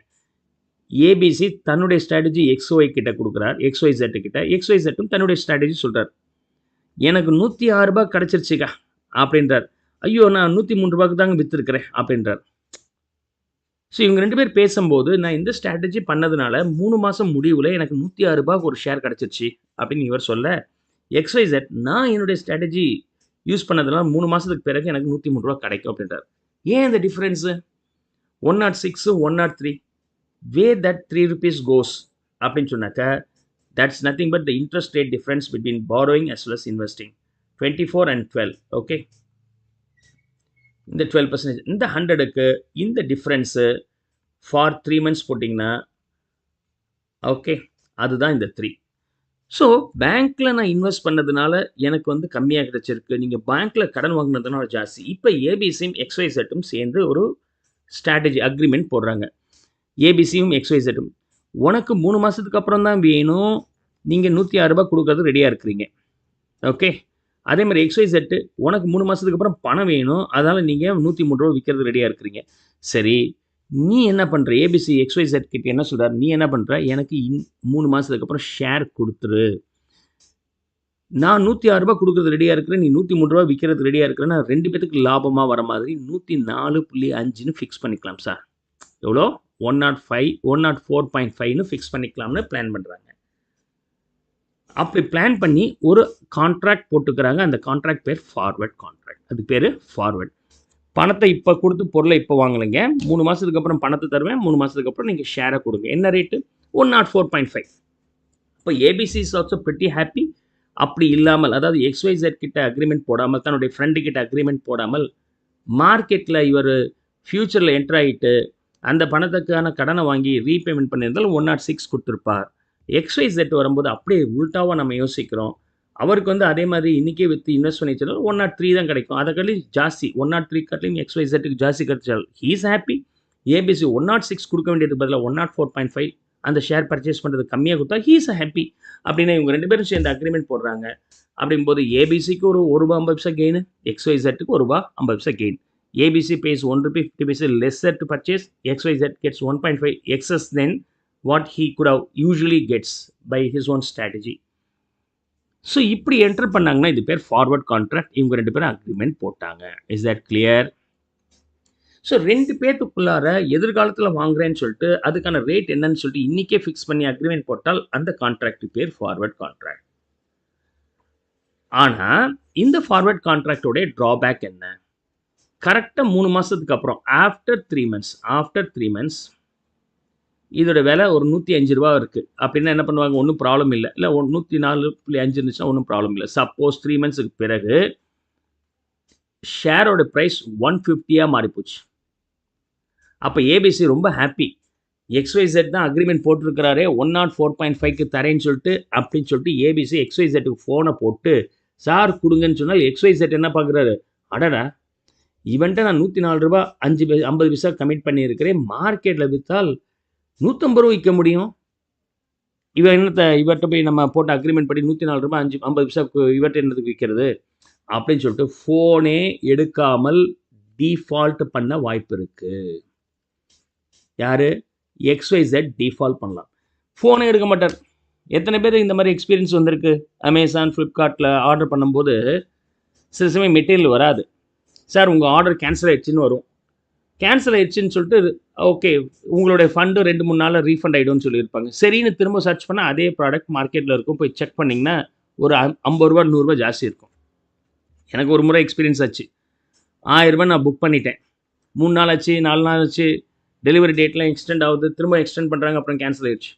ஏபிசி தன்னுடைய ஸ்ட்ராட்டஜி XY கிட்ட கொடுக்குறார், XYZ கிட்ட. XYZும் தன்னுடைய ஸ்ட்ராட்டஜி சொல்கிறார். எனக்கு ₹106 கிடச்சிருச்சுக்கா அப்படின்றார். ஐயோ, நான் ₹103 தாங்க விற்றுருக்கிறேன் அப்படின்றார். ஸோ இவங்க 2 பேர் பேசும்போது, நான் இந்த ஸ்ட்ராட்டஜி பண்ணதுனால 3 மாதம் முடிவில் எனக்கு ₹106 ஒரு ஷேர் கிடச்சிருச்சு அப்படின்னு இவர் சொல்ல, XYZ நான் என்னுடைய ஸ்ட்ராட்டஜி யூஸ் பண்ணதுனால 3 மாதத்துக்கு பிறகு எனக்கு ₹103 கிடைக்கும் அப்படின்றார். ஏன் இந்த டிஃப்ரென்ஸு? 106 103 where that ₹3 goes அப்படின்னு சொன்னாக்கா, that's nothing but the interest rate difference between borrowing as well as investing. 24 and 12. Okay, இந்த 12%, இந்த 100க்கு இந்த டிஃப்ரென்ஸு ஃபார் 3 மந்த்ஸ் போட்டிங்கன்னா ஓகே, அதுதான் இந்த 3. ஸோ பேங்க்கில் நான் இன்வெஸ்ட் பண்ணதுனால எனக்கு வந்து கம்மியாக கிடச்சிருக்கு, நீங்கள் பேங்க்கில் கடன் வாங்கினதுனால ஜாஸ்தி. இப்போ ஏபிசியும் XYZும் சேர்ந்து ஒரு ஸ்ட்ராட்டஜி அக்ரிமெண்ட் போடுறாங்க. ஏபிசியும் XYZும், உனக்கு 3 மாதத்துக்கு அப்புறம் தான் வேணும், நீங்கள் ₹106 கொடுக்கறது ரெடியாக இருக்கிறீங்க. ஓகே, அதே மாதிரி XYZ உனக்கு 3 மாதத்துக்கு அப்புறம் பணம் வேணும், அதனால் நீங்கள் ₹103 விற்கிறது ரெடியாக இருக்கிறீங்க. சரி, நீ என்ன பண்ணுற? ஏபிசி XYZ கிட்ட என்ன சொல்கிறார்? நீ என்ன பண்ணுற? எனக்கு 3 மாதத்துக்கு அப்புறம் ஷேர் கொடுத்துரு, நான் ₹106 கொடுக்குறது ரெடியாக இருக்கிறேன், நீ ₹103 விற்கிறது ரெடியாக இருக்கிறேன்னா 2 பேத்துக்கு லாபமாக வர மாதிரி 104.5ன்னு ஃபிக்ஸ் பண்ணிக்கலாம் சார். எவ்வளோ? 104.5ன்னு ஃபிக்ஸ் பண்ணிக்கலாம்னு பிளான் பண்ணுறாங்க. அப்படி பிளான் பண்ணி ஒரு கான்ட்ராக்ட் போட்டுக்கிறாங்க. அந்த கான்ட்ராக்ட் பேர் ஃபார்வர்ட் கான்ட்ராக்ட். அது பேர் ஃபார்வர்ட். பணத்தை இப்போ கொடுத்து பொருளை இப்போ வாங்கலைங்க, 3 மாதத்துக்கு அப்புறம் பணத்தை தருவேன், 3 மாதத்துக்கு அப்புறம் நீங்கள் ஷேரை கொடுங்க. என்ன ரேட்டு? 104.5. இப்போ ABC is also pretty happy. அப்படி இல்லாமல், அதாவது XYZ கிட்ட அக்ரிமெண்ட் போடாமல், தன்னுடைய ஃப்ரெண்டு கிட்ட அக்ரிமெண்ட் போடாமல், மார்க்கெட்டில் இவர் ஃப்யூச்சரில் என்ட்ரு ஆகிட்டு அந்த பணத்துக்கான கடனை வாங்கி ரீபேமெண்ட் பண்ணியிருந்தாலும் 106 கொடுத்துருப்பார். XYZ வரும்போது அப்படியே உல்ட்டாவாக நம்ம யோசிக்கிறோம். அவருக்கு வந்து அதே மாதிரி இன்றைக்கே விற்று இன்வெஸ்ட் பண்ணி வச்சாலும் 103 தான் கிடைக்கும். அதை காட்டிலும் ஜாஸ்தி 103 காட்டிலும் XYZக்கு ஜாஸ்தி கிடைச்சால் ஹீ இஸ் ஹாப்பி. ஏபிசி 106 கொடுக்க வேண்டியதுக்கு பதிலாக 104.5 அந்த ஷேர் பர்ச்சேஸ் பண்ணுறது கம்மியாக கொடுத்தா ஹீ இஸ் ஹாப்பி. அப்படின்னா இவங்க 2 பேரும் சேர்ந்து அக்ரிமெண்ட் போடுறாங்க. அப்படிங்கும்போது ஏபிசிக்கு ஒரு ₹1.50 gain, XYZக்கு ₹1.50 gain. ABC pays ₹1.50 lesser to purchase, XYZ gets 1.5 excess than what he could have usually gets by his own strategy. So இப்படி என்டர் பண்ணாங்கன்னா இது பேர் ஃபார்வர்ட் கான்ட்ராக்ட். இவங்க 2 பேரும் அக்ரிமெண்ட் போட்டாங்க. Is that clear? ஸோ 2 பேத்துக்குள்ளார எதிர்காலத்தில் வாங்குறேன்னு சொல்லிட்டு அதுக்கான ரேட் என்னன்னு சொல்லிட்டு இன்றைக்கே ஃபிக்ஸ் பண்ணி அக்ரிமெண்ட் போட்டால் அந்த கான்ட்ராக்ட் பேர் ஃபார்வர்ட் கான்ட்ராக்ட். ஆனால் இந்த ஃபார்வர்ட் கான்ட்ராக்டோடைய ட்ராபேக் என்ன? கரெக்டாக 3 மாதத்துக்கு அப்புறம் ஆஃப்டர் 3 மந்த்ஸ் இதோட விலை ஒரு ₹105 இருக்குது அப்படின்னா என்ன பண்ணுவாங்க? ஒன்றும் ப்ராப்ளம் இல்லை. 104.5 இருந்துச்சுன்னா ஒன்றும் ப்ராப்ளம் இல்லை. சப்போஸ் 3 மந்த்ஸுக்கு பிறகு ஷேரோட ப்ரைஸ் 150 மாறிப்போச்சு. அப்போ ஏபிசி ரொம்ப ஹாப்பி. XYZ தான் அக்ரிமெண்ட் போட்டிருக்கிறாரே 104.5க்கு தரேன்னு சொல்லிட்டு அப்படின்னு சொல்லிட்டு ஏபிசி XYZக்கு ஃபோனை போட்டு சார் கொடுங்கன்னு சொன்னால் XYZ என்ன பார்க்குறாரு? அடடா, இவன்ட்ட நான் ₹104 50 கமிட் பண்ணியிருக்கிறேன், மார்க்கெட்டில் விற்றால் ₹150 விற்க முடியும், இவர்கிட்ட போய் நம்ம போட்ட அக்ரிமெண்ட் படி ₹104 50 இவர்கிட்ட என்னதுக்கு விற்கிறது அப்படின்னு சொல்லிட்டு ஃபோனே எடுக்காமல் டிஃபால்ட் பண்ண வாய்ப்பு இருக்குது. யார்? XYZ டிஃபால்ட் பண்ணலாம். ஃபோனே எடுக்க மாட்டார். எத்தனை பேர் இந்த மாதிரி எக்ஸ்பீரியன்ஸ் வந்திருக்கு? அமேசான், ஃப்ளிப்கார்ட்டில் ஆர்டர் பண்ணும்போது சில சமயம் மெட்டீரியல் வராது. சார் உங்கள் ஆர்டர் கேன்சல் ஆகிடுச்சின்னு வரும். கேன்சல் ஆயிடுச்சுன்னு சொல்லிட்டு ஓகே உங்களுடைய ஃபண்டு 2-3 நாளில் ரீஃபண்ட் ஆகிடும்னு சொல்லியிருப்பாங்க. சரின்னு திரும்ப சர்ச் பண்ணால் அதே ப்ராடக்ட் மார்க்கெட்டில் இருக்கும். போய் செக் பண்ணிங்கன்னா ஒரு ₹50 ₹100 ஜாஸ்தி இருக்கும். எனக்கு ஒரு முறை எக்ஸ்பீரியன்ஸ் ஆச்சு. ₹1000 நான் புக் பண்ணிட்டேன். 3 நாள் ஆச்சு, 4 நாள் ஆச்சு, டெலிவரி டேட்லாம் எக்ஸ்டெண்ட் ஆகுது, திரும்ப எக்ஸ்டெண்ட் பண்ணுறாங்க, அப்புறம் கேன்சல் ஆயிடுச்சு.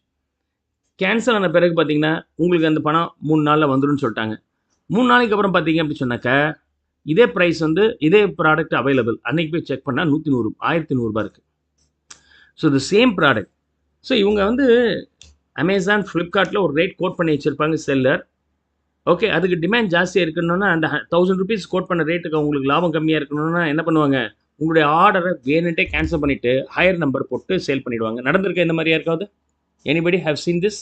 கேன்சல் ஆன பிறகு பார்த்தீங்கன்னா உங்களுக்கு அந்த பணம் 3 நாளில் வந்துடும்னு சொல்லிட்டாங்க. 3 நாளைக்கு அப்புறம் பார்த்தீங்க அப்படி சொன்னாக்கா இதே ப்ரைஸ் வந்து இதே ப்ராடக்ட் அவைலபிள். அன்னைக்கு போய் செக் பண்ணால் ₹1,100 இருக்குது. So the same product. So இவங்க வந்து அமேசான், ஃப்ளிப்கார்ட்டில் ஒரு ரேட் கோட் பண்ணி வச்சுருப்பாங்க செல்லர். ஓகே அதுக்கு டிமாண்ட் ஜாஸ்தியாக இருக்கணும்னா அந்த ₹1000 கோட் பண்ண ரேட்டுக்கு உங்களுக்கு லாபம் கம்மியாக இருக்கணும்னா என்ன பண்ணுவாங்க, உங்களுடைய ஆர்டரை வேணுன்ட்டே கேன்சல் பண்ணிவிட்டு ஹையர் நம்பர் போட்டு சேல் பண்ணிவிடுவாங்க. நடந்திருக்க இந்த மாதிரி யாருக்காவது? Anybody have seen this?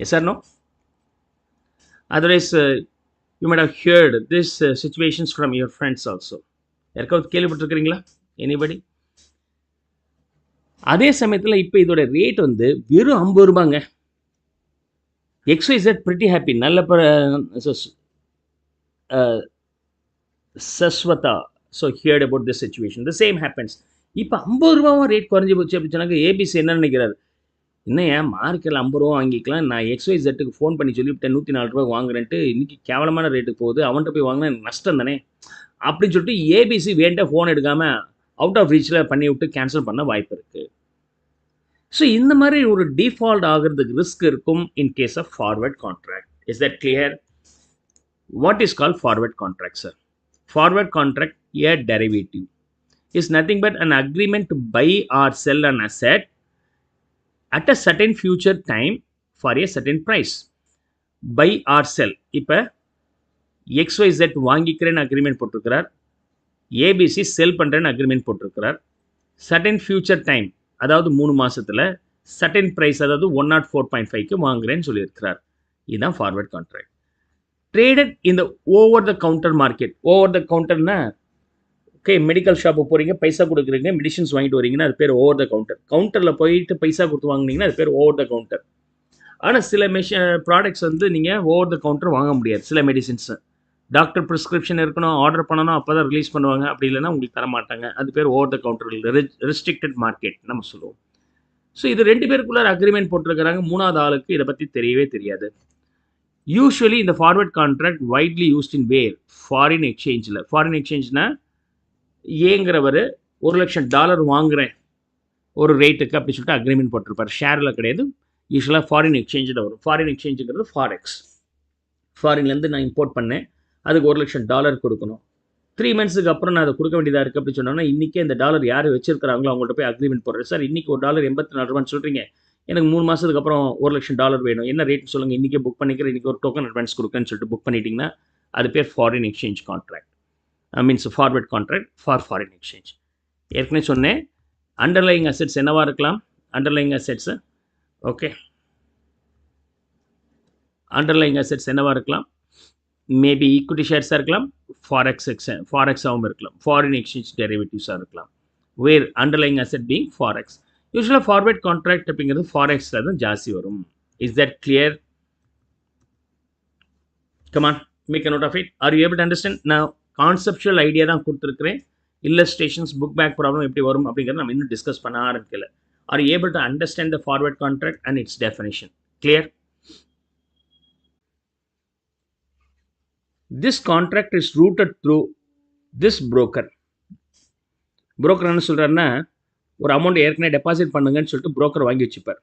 Yes or no? Otherwise you might have heard this situations from your friends also. யாருக்காவது கேள்விப்பட்டிருக்கிறீங்களா? எனிபடி? அதே சமயத்தில் இப்போ இதோட ரேட் வந்து வெறும் ₹50ங்க. XYZ pretty happy. நல்ல சஸ்வதா so heard about this situation. The same happens. இப்போ ₹50 ரேட் குறைஞ்சி போச்சு அப்படின்னு சொன்னாங்க. ஏபிசி என்ன நினைக்கிறாரு? இன்னும் ஏன் மார்க்கெட்டில் ₹50 வாங்கிக்கலாம், நான் XYZக்கு ஃபோன் பண்ணி சொல்லிவிட்டேன் ₹104 வாங்குறேன்ட்டு, இன்றைக்கி கேவலமான ரேட்டுக்கு போகுது, அவன்கிட்ட போய் வாங்கினா எனக்கு நஷ்டம் தானே அப்படின்னு சொல்லிட்டு ஏபிசி வேண்ட ஃபோன் எடுக்காமல் அவுட் ஆஃப் ரீச்சில் பண்ணி விட்டு கேன்சல் பண்ண வாய்ப்பு இருக்குது. ஸோ இந்த மாதிரி ஒரு டிஃபால்ட் ஆகிறதுக்கு ரிஸ்க் இருக்கும் in case of forward contract. Is that clear? What is call forward contract sir? Forward contract a derivative is nothing but an agreement to buy or sell an asset at a certain future time for a certain price. Buy or sell. இப்போ XYZ வாங்கிக்கிறேன்னு agreement போட்டிருக்கிறார், ABC செல் பண்ணுறேன்னு agreement போட்டிருக்கிறார். Certain future time அதாவது 3 மாதத்தில் certain price அதாவது 104.5க்கு வாங்குறேன்னு சொல்லியிருக்கிறார். இதுதான் ஃபார்வர்ட் கான்ட்ராக்ட். ட்ரேடட் இந்த over the counter market. Over the கவுண்டர்னா ஓகே மெடிக்கல் ஷாப்பு போகிறீங்க, பைசா கொடுக்குறீங்க, மெடிசின்ஸ் வாங்கிட்டு வரீங்கன்னா அது பேர் ஓவர் த கவுண்டர். கவுண்டரில் போயிட்டு பைசா கொடுத்து வாங்கினீங்கன்னா அது பேர் ஓவர் த கவுண்டர். ஆனால் சில ப்ராடக்ட்ஸ் வந்து நீங்கள் ஓவர் த கவுண்டர் வாங்க முடியாது. சில மெடிசின்ஸ் டாக்டர் ப்ரிஸ்கிரிப்ஷன் இருக்கணும், ஆர்டர் பண்ணணும், அப்போ தான் ரிலீஸ் பண்ணுவாங்க. அப்படி இல்லைன்னா உங்களுக்கு தர மாட்டாங்க. அது பேர் over the counter, restricted market நம்ம சொல்லுவோம். ஸோ இது 2 பேருக்குள்ள அக்ரிமெண்ட் போட்டிருக்கிறாங்க. 3வது ஆளுக்கு இதை பற்றி தெரியவே தெரியாது. யூஸ்வலி இந்த forward contract widely used in where foreign எக்ஸ்சேஞ்சில். ஃபாரின் எக்ஸ்சேஞ்ச்னா ஏங்கிறவர் $1,00,000 வாங்குகிறேன் ஒரு ரேட்டுக்கு அப்படி சொல்லிட்டு அக்ரிமெண்ட் போட்டிருப்பார். ஷேரில் கிடையாது, யூஸ்வலாக ஃபாரின் எக்ஸ்சேஞ்சில் வரும். Foreign எக்ஸ்சேஞ்சுங்கிறது forex. ஃபாரின்லேருந்து நான் இம்போர்ட் பண்ணேன், அதுக்கு $1,00,000 கொடுக்கணும். 3 மந்த்ஸுக்கு அப்புறம் நான் அதை கொடுக்க வேண்டியதாக இருக்குது அப்படி சொன்னோன்னா இன்றைக்கே இந்த டாலர் யார் வச்சிருக்கிறாங்களோ அவங்கள்ட்ட போய் அக்ரிமெண்ட் போடுறேன். சார் இன்றைக்கி ஒரு டாலர் $84 சொல்கிறீங்க, எனக்கு 3 மாதத்துக்கு அப்புறம் $1,00,000 வேணும், என்ன ரேட் சொல்லுங்கள், இன்றைக்கே புக் பண்ணிக்கிறேன், இன்றைக்கி ஒரு டோக்கன் அட்வான்ஸ் கொடுக்குறேன்னு சொல்லிட்டு புக் பண்ணிட்டீங்கன்னா அது பேர் foreign exchange contract. Means forward contract for foreign exchange. ஏற்கனவே சொன்னேன் அண்டர்லைங் அசெட்ஸ் என்னவாக இருக்கலாம். Underlying assets okay underlying assets என்னவாக இருக்கலாம்? மேபி ஈக்விட்டி ஷேர்ஸாக இருக்கலாம், ஃபாரெக்ஸாகவும் இருக்கலாம், ஃபாரின் எக்ஸ்சேஞ்ச் டெரிவேட்டிவ்ஸாக இருக்கலாம். Where underlying asset being forex. யூஸ்வலாக ஃபார்வர்ட் கான்ட்ராக்ட் அப்படிங்கிறது ஃபாரெக்ஸில் தான் ஜாஸ்தி வரும். Is that clear? Come on make a note of it. Are you able to understand? நான் கான்செப்சுவல் ஐடியா தான் கொடுத்துருக்கிறேன். இல்லஸ்ட்ரேஷன்ஸ் புக் பேக் ப்ராப்ளம் எப்படி வரும் அப்படிங்கிறத நம்ம இன்னும் டிஸ்கஸ் பண்ண ஆரம்பிக்கல. Are able to understand the forward contract and it's definition? Clear? This contract is routed through this broker. Broker என்ன சொல்கிறாருன்னா, ஒரு அமௌண்ட் ஏற்கனவே டெபாசிட் பண்ணுங்கன்னு சொல்லிட்டு புரோக்கர் வாங்கி வச்சுப்பார்.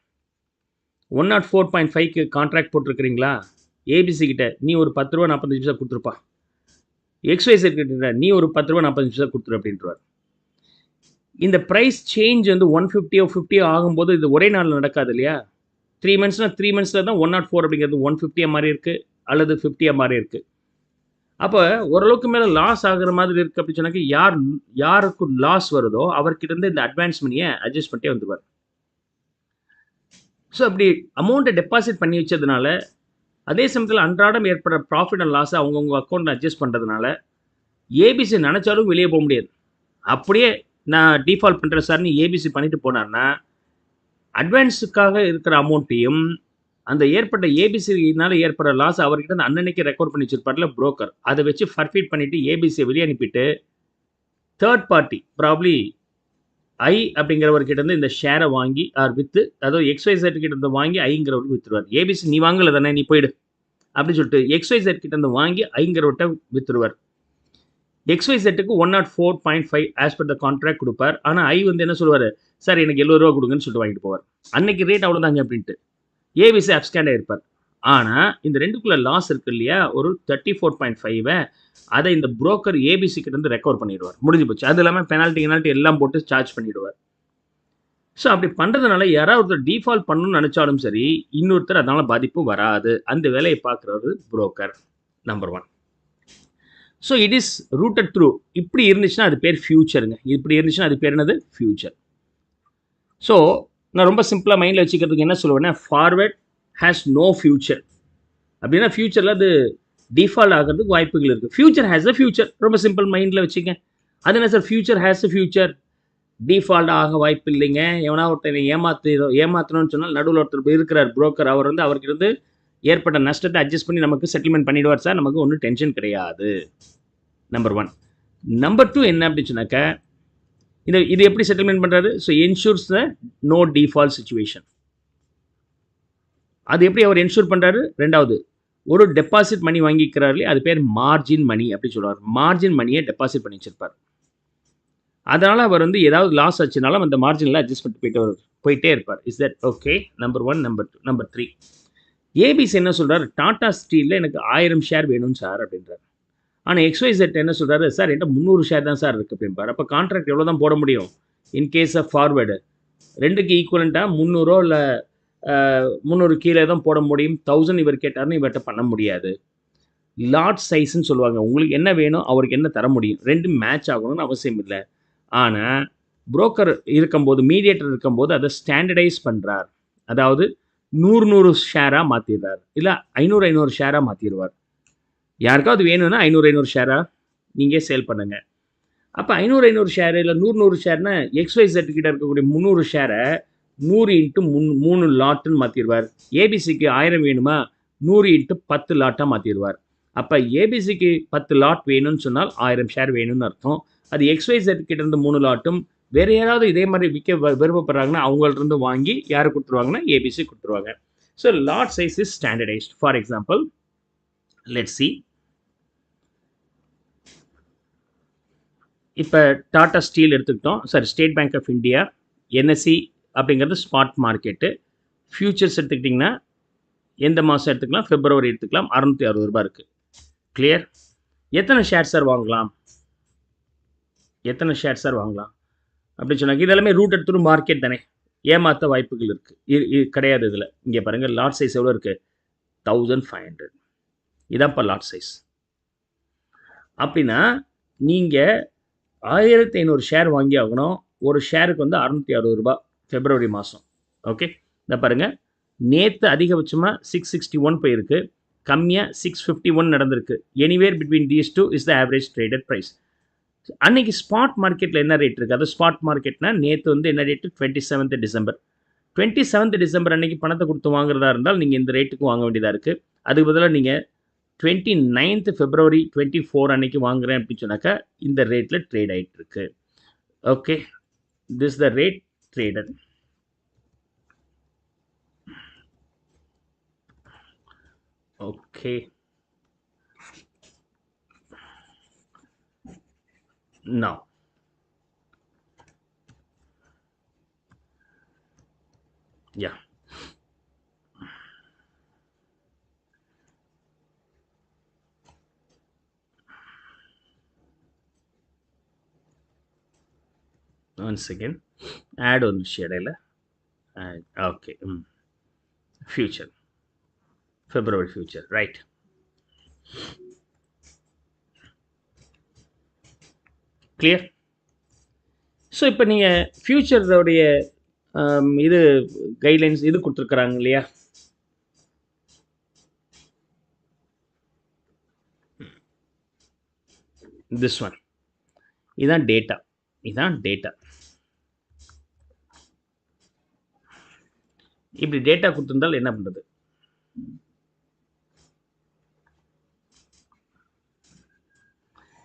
104.5க்கு கான்ட்ராக்ட் போட்டிருக்கிறீங்களா, ஏபிசி கிட்ட நீ ஒரு ₹10.45 கொடுத்துருப்பா, XYZ கிட்ட நீ ஒரு ₹10.45 கொடுத்துரு அப்படின்றார். இந்த ப்ரைஸ் சேஞ்ச் வந்து 150 50 ஆகும்போது இது ஒரே நாள் நடக்காது இல்லையா? 3 மந்த்ஸ்னால் 3 மந்த்ஸில் தான் 104 அப்படிங்கிறது 150 மாதிரி இருக்குது அல்லது 50 மாதிரி இருக்குது. அப்போ ஓரளவுக்கு மேலே லாஸ் ஆகிற மாதிரி இருக்குது அப்படின்னு சொன்னாக்க யாருக்கு லாஸ் வருதோ அவர்கிட்ட இருந்து இந்த அட்வான்ஸ் மணியை அட்ஜஸ்ட் பண்ணிட்டே வந்துடுவார். ஸோ அப்படி அமௌண்ட்டை டெபாசிட் பண்ணி வச்சதுனால அதே சமயத்தில் அன்றாடம் ஏற்படுற ப்ராஃபிட் அண்ட் லாஸை அவங்கவுங்க அக்கௌண்ட்டில் அட்ஜஸ்ட் பண்ணுறதுனால ஏபிசி நினச்சாலும் வெளியே போக முடியாது. அப்படியே நான் டிஃபால்ட் பண்ணுறேன் சார்னு ஏபிசி பண்ணிட்டு போனார்னா அட்வான்ஸுக்காக இருக்கிற அமௌண்ட்டையும் அந்த ஏற்பட்ட ஏபிசினால ஏற்படுற லாஸ் அவர்கிட்ட அந்த அன்னன்னைக்கு ரெக்கார்ட் பண்ணி வச்சிருப்பார்ல புரோக்கர், அதை வச்சு ஃபர்ஃபீட் பண்ணிவிட்டு ஏபிசியை வெளியே அனுப்பிட்டு தேர்ட் பார்ட்டி ப்ராப்ளி ஐ அப்படிங்கிறவர்கிட்ட இருந்து இந்த ஷேரை வாங்கி ஆர் வித்து, அதாவது XYZ கிட்ட இருந்து வாங்கி ஐங்கிறவருக்கு வித்துருவார். ஏபிசி நீ வாங்கல தானே, நீ போயிடு அப்படின்னு சொல்லிட்டு XYZ கிட்ட இருந்து வாங்கி ஐங்கிறவர்கிட்ட வித்துருவார். XYZக்கு 104.5 ஆஸ் பர் த கான்ட்ராக்ட் கொடுப்பார். ஆனால் ஐ வந்து என்ன சொல்லுவார், சார் எனக்கு 70 ரூபா கொடுங்கன்னு சொல்லிட்டு வாங்கிட்டு போவார். அன்னைக்கு ரேட் அவ்வளோதாங்க அப்படின்ட்டு ஏபிசி அப்ஸ்கேண்டாக இருப்பார். ஆனால் இந்த ரெண்டுக்குள்ள லாஸ் இருக்கு இல்லையா, ஒரு 34.5 அதை இந்த புரோக்கர் ஏபிசி கிட்ட இருந்து ரெக்கவர் பண்ணிடுவார். முடிஞ்சு போச்சு. அது இல்லாமல் பெனால்ட்டி எல்லாம் போட்டு சார்ஜ் பண்ணிடுவார். ஸோ அப்படி பண்ணுறதுனால யாராவது ஒருத்தர் டிஃபால்ட் பண்ணணும்னு நினச்சாலும் சரி, இன்னொருத்தர் அதனால பாதிப்பு வராது. அந்த வேலையை பார்க்குறவர் broker. Number 1. So it is routed through. இப்படி இருந்துச்சுன்னா அது பேர் ஃபியூச்சருங்க. இப்படி இருந்துச்சுன்னா அது பேர் என்னது, ஃபியூச்சர். ஸோ நான் ரொம்ப சிம்பிளாக மைண்டில் வச்சுக்கிறதுக்கு என்ன சொல்லுவேன்னா, ஃபார்வர்ட் ஹேஸ் நோ ஃபியூச்சர். அப்படின்னா ஃபியூச்சரில் அது டிஃபால்ட் ஆகிறதுக்கு வாய்ப்புகள் இருக்குது. Future has a future. ரொம்ப சிம்பிள் மைண்டில் வச்சுக்க. அது என்ன sir, future has a future, default ஆக வாய்ப்பு இல்லைங்க. எவனா ஒருத்தர் ஏமாற்றணும்னு சொன்னால் நடுவில் ஒருத்தர் இருக்கிறார் புரோக்கர், அவர் வந்து அவருக்கு இருந்து ஏற்பட்ட நஷ்டத்தை அட்ஜஸ்ட் பண்ணி நமக்கு செட்டில்மெண்ட் பண்ணிடுவார் சார், நமக்கு ஒன்றும் டென்ஷன் கிடையாது. நம்பர் 1. நம்பர் 2 என்ன அப்படின்னு சொன்னாக்க, இது எப்படி செட்டில்மெண்ட் பண்ணுறாரு? So ensures the no default situation. அது எப்படி அவர் என்ஷூர் பண்ணுறாரு? ரெண்டாவது, ஒரு டெபாசிட் மணி வாங்கிக்கிறார் இல்லையா, அது பேர் மார்ஜின் மணி அப்படி சொல்லுவார். மார்ஜின் மணியை டெபாசிட் பண்ணி வச்சிருப்பார். அதனால் அவர் வந்து ஏதாவது லாஸ் ஆச்சுனாலும் அந்த மார்ஜினில் அட்ஜஸ்ட் பண்ணிட்டு போயிட்டே இருப்பார். Is that okay? Number 1. Number 2. Number 3, ABC என்ன சொல்கிறார், டாடா ஸ்டீலில் எனக்கு 1000 ஷேர் வேணும் சார் அப்படின்றார். ஆனால் XYZ என்ன சொல்கிறாரு, சார் என்கிட்ட 300 ஷேர் தான் சார் இருக்குது அப்படின்பார். அப்போ கான்ட்ராக்ட் எவ்வளோ தான் போட முடியும்? இன் கேஸ் ஆஃப் ஃபார்வேர்டு 2க்கு ஈக்குவலண்ட்டாக 300 இல்லை 300 கீழே தான் போட முடியும். 1000 இவர் கேட்டார்னு இவர்கிட்ட பண்ண முடியாது. லாட் சைஸ்ன்னு சொல்லுவாங்க. உங்களுக்கு என்ன வேணும், அவருக்கு என்ன தர முடியும், 2 மேட்ச் ஆகணும்னு அவசியம் இல்லை. ஆனால் புரோக்கர் இருக்கும்போது, மீடியேட்டர் இருக்கும்போது அதை ஸ்டாண்டர்டைஸ் பண்ணுறார். அதாவது 100 ஷேராக மாற்றிடுறார், இல்லை 500 ஷேராக மாற்றிடுவார். யாருக்காவது வேணும்னா 500 ஷேராக நீங்கள் சேல் பண்ணுங்கள். அப்போ 500 ஷேரு இல்லை 100 ஷேர்னா XYZ கிட்ட இருக்கக்கூடிய 300 ஷேரை 100 × 3 லாட்டுன்னு மாற்றிடுவார். ஏபிசிக்கு 1000 வேணுமா, 100 × 10 லாட்டாக மாற்றிடுவார். அப்போ ஏபிசிக்கு 10 லாட் வேணும்னு சொன்னால் 1000 ஷேர் வேணும்னு அர்த்தம். அது XYZ கிட்ட இருந்து 3 லாட்டும், வேறு யாராவது இதே மாதிரி விற்க விருப்பப்படுறாங்கன்னா அவங்கள்ட்ட வாங்கி யார் கொடுத்துருவாங்கன்னா ஏபிசி கொடுத்துருவாங்க. So lot size is standardised. For example, let's see, இப்போ டாடா ஸ்டீல் எடுத்துக்கிட்டோம். Sorry, state bank of India, NSE அப்படிங்கிறது ஸ்பாட் மார்க்கெட்டு. ஃபியூச்சர்ஸ் எடுத்துக்கிட்டிங்கன்னா எந்த மாதம் எடுத்துக்கலாம், February எடுத்துக்கலாம். 660 ரூபா இருக்குது. கிளியர்? எத்தனை ஷேர் சார் வாங்கலாம், அப்படின்னு சொன்னாங்க. இதெல்லாமே ரூட்டட் த்ரூ மார்க்கெட் தானே, ஏமாற்ற வாய்ப்புகள் இருக்குது கிடையாது. இதில் இங்கே பாருங்கள், லாட் சைஸ் எவ்வளோ இருக்குது, 1500. இதான் இப்போ லாட் சைஸ். அப்படின்னா நீங்கள் 1500 ஷேர் வாங்கி ஆகணும். ஒரு ஷேருக்கு வந்து 660 ரூபா, February மாதம். ஓகே, இதை பாருங்கள், நேற்று அதிகபட்சமாக 661 போயிருக்கு, கம்மியாக 651 நடந்திருக்கு. Anywhere between these two is the average traded price. அன்றைக்கி ஸ்பாட் மார்க்கெட்டில் என்ன ரேட் இருக்குது, அது ஸ்பாட் மார்க்கெட்னா நேற்று வந்து என்ன rate, 27th December. 27th December அன்றைக்கி பணத்தை கொடுத்து வாங்குறதா இருந்தால் நீங்கள் இந்த ரேட்டுக்கு வாங்க வேண்டியதாக இருக்குது. அதுக்கு பதிலாக நீங்கள் 29th February 24 அன்னைக்கு வாங்குறேன் அப்படின்னு சொன்னாக்கா இந்த ரேட்டில் ட்ரேட் ஆகிட்டு இருக்கு. Okay, this the rate traded. Okay, now yeah, once again add on இடையில okay, future, February future, right. Clear? So இப்போ நீங்கள் ஃபியூச்சரோடைய இது கைட்லைன்ஸ் இது கொடுத்துருக்குறாங்க இல்லையா, திஸ் ஒன், இதுதான் டேட்டா. இப்படி டேட்டா கொடுத்துருந்தால் என்ன பண்ணுறது,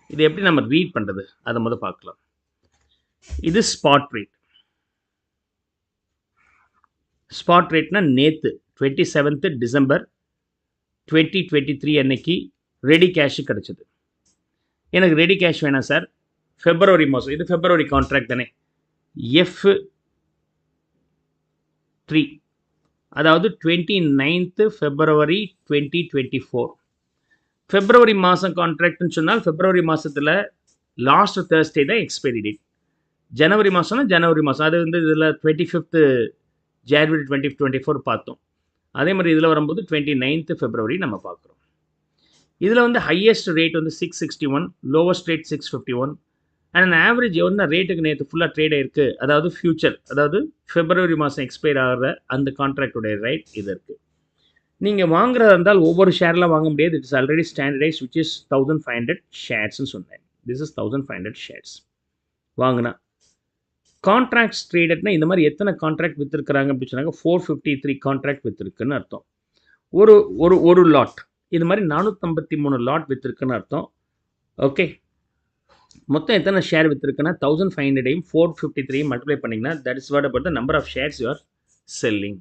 இது எப்படி நம்ம ரீட் பண்ணுறது, அதை முதல் பார்க்கலாம். இது ஸ்பாட் ரேட். ஸ்பாட் ரேட்னா நேற்று 27th டிசம்பர் 2023 அன்னைக்கு ரெடி கேஷ் கிடச்சிது. எனக்கு ரெடி கேஷ் வேணாம் சார், ஃபெப்ரவரி மாதம், இது ஃபெப்ரவரி கான்ட்ராக்ட் தானே, F3, அதாவது 29th February 2024. ஃபெப்ரவரி மாதம் கான்ட்ராக்ட்னு சொன்னால் ஃபெப்ரவரி மாதத்தில் லாஸ்ட் தேர்ஸ்டே தான் எக்ஸ்பைரி டேட். ஜனவரி மாதம்னா ஜனவரி மாதம், அது வந்து இதில் 25th January 2024 பார்த்தோம். அதே மாதிரி இதில் வரும்போது 29th February நம்ம பார்க்குறோம். இதில் வந்து ஹையஸ்ட் ரேட் வந்து 661, லோவஸ்ட் ரேட் 651, அண்ட் ஆவரேஜ் என்ன ரேட்டுக்கு நேற்று ஃபுல்லாக ட்ரேட் ஆயிருக்கு, அதாவது ஃபியூச்சர், அதாவது ஃபெப்ரவரி மாதம் எக்ஸ்பயர் ஆகிற அந்த கான்ட்ராக்டுடைய ரேட் இது இருக்குது. நீங்கள் வாங்குறதா இருந்தால் ஒவ்வொரு ஷேர்லாம் வாங்க முடியாது. It's already standardise which is 1500 ஷேர்ஸ்ன்னு சொன்னேன். திஸ் இஸ் 1500 ஷேர்ஸ் வாங்கினா. கான்ட்ராக்ட்ஸ் ட்ரேடட்னா இந்த மாதிரி எத்தனை கான்ட்ராக்ட் விற்றுருக்குறாங்க அப்படின்னு சொன்னாங்க, 453 கான்ட்ராக்ட் விற்றுருக்குன்னு அர்த்தம். ஒரு ஒரு ஒரு லாட் இது மாதிரி 453 லாட் விற்றுருக்குன்னு அர்த்தம். ஓகே, மொத்தம் எத்தனை ஷேர் விற்றுருக்குன்னா 1500ஐயும் 453ஐயும் மல்டிப்ளை பண்ணிங்கன்னா that is what about the number of shares you are selling.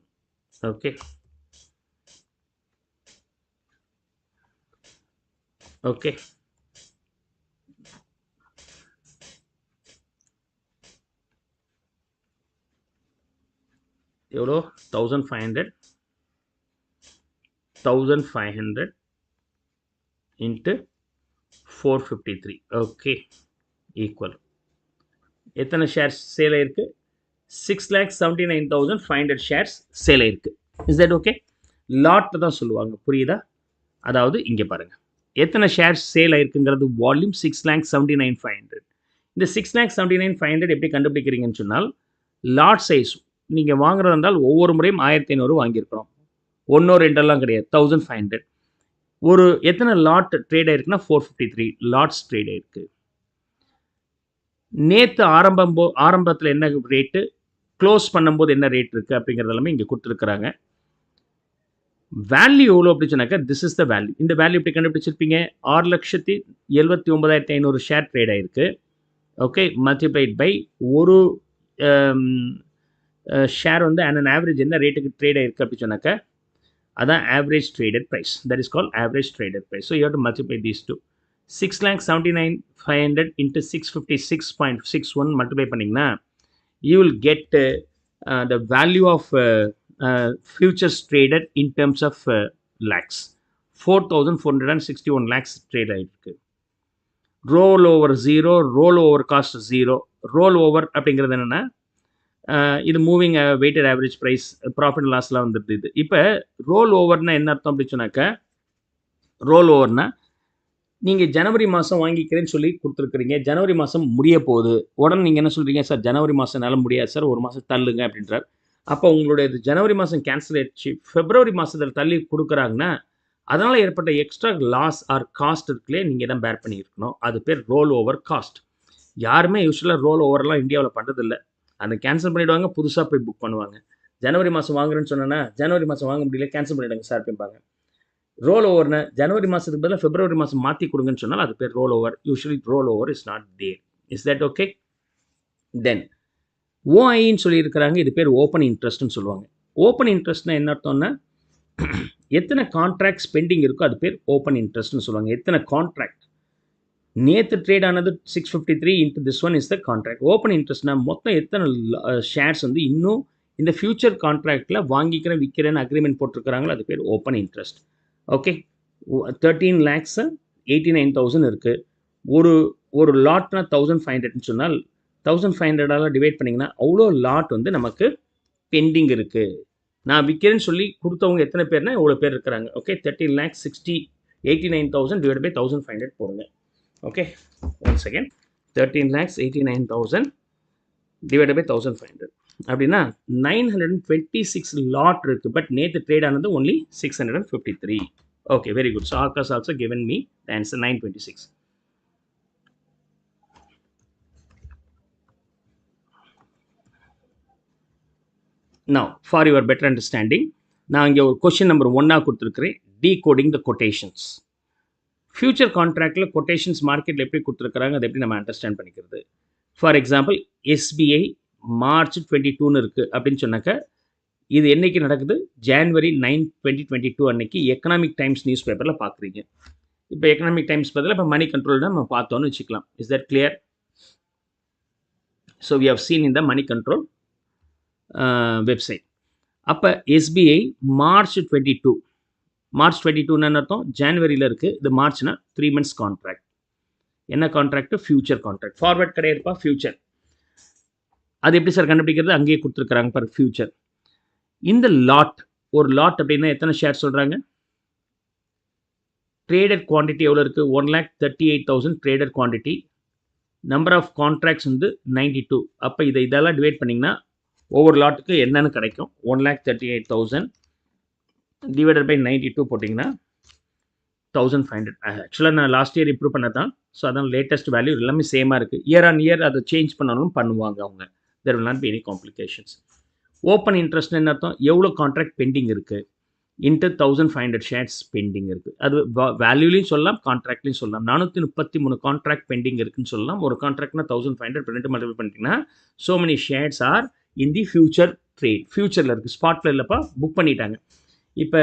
Okay okay எவ்வளோ, 1500 இன்ட்டு 453, ஓகே, ஈக்குவல் எத்தனை ஷேர்ஸ் சேல் ஆயிருக்கு, 6,79,500 ஷேர்ஸ் சேல் ஆயிருக்கு. Is that okay? லாட் தான் சொல்லுவாங்க, புரியுதா? அதாவது இங்கே பாருங்கள், எத்தனை ஷேர்ஸ் சேல் ஆயிருக்குங்கிறது வால்யூம் 6,79,500. இந்த 6,79,500 எப்படி கண்டுபிடிக்கிறீங்கன்னு சொன்னால், லாட் சைஸ் நீங்கள் வாங்குறதா இருந்தால் ஒவ்வொரு முறையும் 1500 வாங்கியிருக்கிறோம், ஒன்றோ ரெண்டெல்லாம் கிடையாது, 1500. ஒரு எத்தனை லாட் ட்ரேட் ஆயிருக்குன்னா 453 லாட்ஸ் ட்ரேட் ஆயிருக்கு. நேற்று ஆரம்பத்தில் என்ன ரேட்டு, க்ளோஸ் பண்ணும்போது என்ன ரேட் இருக்குது அப்படிங்கிறது எல்லாமே இங்கே கொடுத்துருக்குறாங்க. வேல்யூ எவ்வளோ அப்படின்னு சொன்னாக்கா திஸ் இஸ் த வேல்யூ. இந்த வேல்யூ எப்படி கண்டுபிடிச்சிருப்பீங்க, 6,79,500 ஷேர் ட்ரேட் ஆயிருக்கு. ஓகே, மல்டிப்ளைட் பை ஒரு ஷேர் வந்து அண்ட் ஆவரேஜ் என்ன ரேட்டுக்கு ட்ரேட் ஆயிருக்கு அப்படின்னு சொன்னாக்கா அதான் average traded price, that is call average traded price. So you have to multiply these two. 6,79,500 into 656.61 multiply பண்ணிங்கன்னா you will get the value of futures traded in terms of lakhs. 4,461 lakhs trade ஆயிருக்கு. Roll over 0, roll over cost 0. Roll over அப்படிங்கிறது என்னென்னா இது moving weighted average price, profit லாஸ்லாம் வந்துடுது. இது இப்போ role ஓவர்னா என்ன அர்த்தம் அப்படின்னு சொன்னாக்கா, ரோல் ஓவர்னா நீங்கள் ஜனவரி மாதம் வாங்கிக்கிறேன்னு சொல்லி கொடுத்துருக்குறீங்க, ஜனவரி மாதம் முடிய போகுது, உடனே நீங்கள் என்ன சொல்கிறீங்க, சார் ஜனவரி மாதம் என்னால் முடியாது சார், ஒரு மாதம் தள்ளுங்க அப்படின்றார். அப்போ உங்களுடைய ஜனவரி மாதம் கேன்சல் ஆயிடுச்சு, ஃபெப்ரவரி மாதத்தில் தள்ளி கொடுக்குறாங்கன்னா அதனால் ஏற்பட்ட எக்ஸ்ட்ரா லாஸ் ஆர் காஸ்ட் இருக்குல்லே நீங்கள் தான் பேர் பண்ணியிருக்கணும். அது பேர் ரோல் ஓவர் காஸ்ட். யாருமே யூஸ்வலாக ரோல் ஓவர்லாம் இந்தியாவில் பண்ணுறதில்லை. அந்த கேன்சல் பண்ணிவிடுவாங்க, புதுசாக போய் புக் பண்ணுவாங்க. ஜனவரி மாதம் வாங்குறேன்னு சொன்னேன்னா ஜனவரி மாதம் வாங்க முடியல, கேன்சல் பண்ணிவிடுங்க சார் அப்படிம்பாங்க. ரோல் ஓவர்னு ஜனவரி மாதத்துக்கு பதிலாக ஃபெப்ரவரி மாதம் மாற்றி கொடுங்கன்னு சொன்னால் அது பேர் roll over. Usually roll over is not there. Is that okay? Then ஓஐன்னு சொல்லியிருக்கிறாங்க, இது பேர் ஓப்பன் இன்ட்ரெஸ்ட்னு சொல்லுவாங்க. ஓப்பன் இன்ட்ரெஸ்ட்னா என்ன அர்த்தம்னா எத்தனை கான்ட்ராக்ட்ஸ் பெண்டிங் இருக்கோ அது பேர் ஓப்பன் இன்ட்ரெஸ்ட்னு சொல்லுவாங்க. எத்தனை கான்ட்ராக்ட் நேற்று ட்ரேட் ஆனது 653 into this one is the contract. Open இன்ட்ரெஸ்ட்னா மொத்தம் எத்தனை ஷேர்ஸ் வந்து இன்னும் இந்த ஃபியூச்சர் கான்ட்ராக்டில் வாங்கிக்கிறேன் விற்கிறேன்னு அக்ரிமெண்ட் போட்டிருக்கிறாங்களோ அது பேர் ஓப்பன் இன்ட்ரெஸ்ட். ஓகே, 13,89,000 இருக்குது. ஒரு லாட்னா 1,500ன்னு சொன்னால் 1,500 டிவைட் பண்ணிங்கன்னா அவ்வளோ லாட் வந்து நமக்கு பெண்டிங் இருக்குது. நான் விற்கிறேன்னு சொல்லி கொடுத்தவங்க எத்தனை பேர்னா இவ்வளோ பேர் இருக்கிறாங்க. ஓகே, 13,89,000 டிவைட் பை 1,500 போடுங்க. Okay, once again 13,89,000 divide by 1,500 அப்படின்னா 926 லாட் இருக்குது. பட் நேற்று ட்ரேட் ஆனது only 653. Okay, very good. So Akash also given me the answer 926. Now, for your better understanding, நான் இங்கே ஒரு கொஷின் நம்பர் 1 கொடுத்துருக்கிறேன், டீகோடிங் த கொட்டேஷன்ஸ். ஃபியூச்சர் கான்ட்ராக்டில் கொட்டேஷன்ஸ் மார்க்கெட்டில் எப்படி கொடுத்துருக்குறாங்க, அதை எப்படி நம்ம அண்டர்ஸ்டாண்ட் பண்ணிக்கிறது. ஃபார் எக்ஸாம்பிள் எஸ்பிஐ மார்ச் 22ன்னு இருக்குது அப்படின்னு சொன்னாக்க இது என்னைக்கு நடக்குது? ஜான்வரி 9, 2022 அன்னைக்கு எக்கனாமிக் டைம்ஸ் நியூஸ் பேப்பரில் பார்க்குறீங்க. இப்போ எக்கனாமிக் டைம்ஸ் பதில் இப்போ மணி கண்ட்ரோல் நம்ம பார்த்தோன்னு வச்சுக்கலாம். Is that clear? So we have seen in the money control website. அப்போ எஸ்பிஐ மார்ச் 22 மார்ச் 22ன்னு அர்த்தம் ஜான்வரியில் இருக்குது. இது மார்ச்னா 3 months கான்ட்ராக்ட். என்ன கான்ட்ராக்ட்? Future contract. ஃபார்வர்ட் கிடையாதுப்பா, ஃபியூச்சர். அது எப்படி சார் கண்டுபிடிக்கிறது? அங்கேயே கொடுத்துருக்குறாங்க பாரு, ஃபியூச்சர். இந்த லாட், ஒரு லாட் அப்படின்னா எத்தனை ஷேர் சொல்கிறாங்க? ட்ரேடட் குவான்டிட்டி எவ்வளோ இருக்குது? 1,38,000 traded quantity. Number of contracts வந்து 92. அப்போ இதெல்லாம் டிவைட் பண்ணிங்கன்னா ஒவ்வொரு லாட்டுக்கு என்னென்னு கிடைக்கும்? 1,38,000 டிவைடட் பை 92 போட்டிங்கன்னா 1,500. ஆக்சுவலாக நான் லாஸ்ட் இயர் இம்ப்ரூவ் பண்ணது தான். ஸோ அதான் லேட்டஸ்ட் வேல்யூ எல்லாமே சேமாக இருக்குது. இயர் ஆன் இயர் அதை சேஞ்ச் பண்ணாலும் பண்ணுவாங்க அவங்க. There will not be any complications. Open interest என்ன அர்த்தம்? எவ்வளோ கான்ட்ராக்ட் பெண்டிங் இருக்குது இன்ட்டு 1,500 ஷேர்ஸ் பெண்டிங் இருக்குது. அது வேல்யூலையும் சொல்லலாம், கான்ட்ராக்ட்லையும் சொல்லலாம். 433 கான்ட்ராக்ட் பெண்டிங் இருக்குன்னு சொல்லலாம். ஒரு கான்ட்ராக்ட்னா 1,500 பண்ணிட்டு மல்டிபிள் பண்ணிட்டீங்கன்னா so many shares are in the future trade. ஃபியூச்சரில் இருக்குது, ஸ்பாட்டில் இல்லைப்பா, புக் பண்ணிட்டாங்க. இப்போ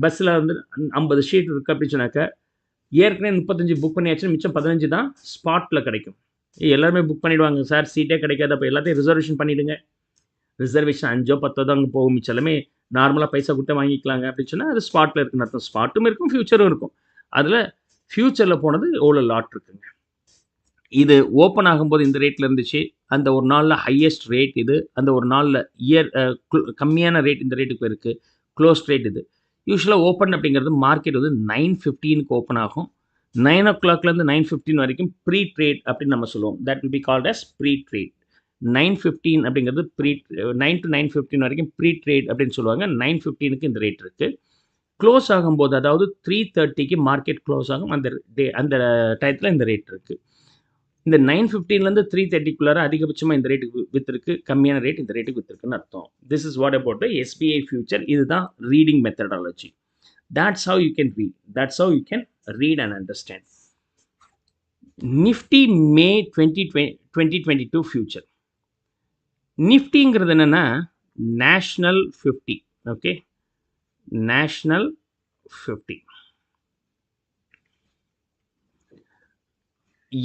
பஸ்ஸில் வந்து 50 ஷீட் இருக்குது அப்படின்னு சொன்னாக்க ஏற்கனவே 35 புக் பண்ணியாச்சுன்னா மிச்சம் 15 தான் ஸ்பாட்டில் கிடைக்கும். எல்லாருமே புக் பண்ணிவிடுவாங்க சார், சீட்டே கிடைக்காது. அப்போ எல்லாத்தையும் ரிசர்வேஷன் பண்ணிவிடுங்க. ரிசர்வேஷன் 5 10 தான் அங்கே போகும். மிச்சம் எல்லாமே நார்மலாக பைசா கொடுத்து வாங்கிக்கலாங்க அப்படின்னு சொன்னால் அது ஸ்பாட்டில் இருக்குன்னு அர்த்தம். ஸ்பாட்டும் இருக்கும், ஃபியூச்சரும் இருக்கும். அதில் ஃபியூச்சரில் போனது எவ்வளோ லாட் இருக்குங்க. இது ஓப்பன் ஆகும்போது இந்த ரேட்டில் இருந்துச்சு. அந்த ஒரு நாளில் ஹையஸ்ட் ரேட் இது. அந்த ஒரு நாளில் கம்மியான ரேட் இந்த ரேட்டுக்கு போயிருக்கு. க்ளோஸ் ரேட் இது. யூஸ்வலாக ஓப்பன் அப்படிங்கிறது மார்க்கெட் வந்து 9:15க்கு ஓப்பன் ஆகும். 9 o'clockலேருந்து 9:15 வரைக்கும் ப்ரீ ட்ரேட் அப்படின்னு நம்ம சொல்லுவோம். That will be called as pre trade. 9:15 அப்படிங்கிறது 9 to 9:15 வரைக்கும் ப்ரீ ட்ரேட் அப்படின்னு சொல்லுவாங்க. 9:15க்கு இந்த ரேட் இருக்குது. க்ளோஸ் ஆகும்போது அதாவது 3:30க்கு மார்க்கெட் க்ளோஸ் ஆகும். அந்த டயத்தில் இந்த ரேட் இருக்குது. இந்த 9:15லேருந்து 3:30க்குள்ளார அதிகபட்சமாக இந்த ரேட்டுக்கு விற்றுருக்கு, கம்மியான ரேட் இந்த ரேட்டுக்கு விற்றுருக்குன்னு அர்த்தம். This is what about the SBI future. இதுதான் reading methodology. That's how you can read. That's how you can read and understand. Nifty May 2022 future. நிஃப்டிங்கிறது என்னென்னா நேஷ்னல் 50. ஓகே, நேஷ்னல் 50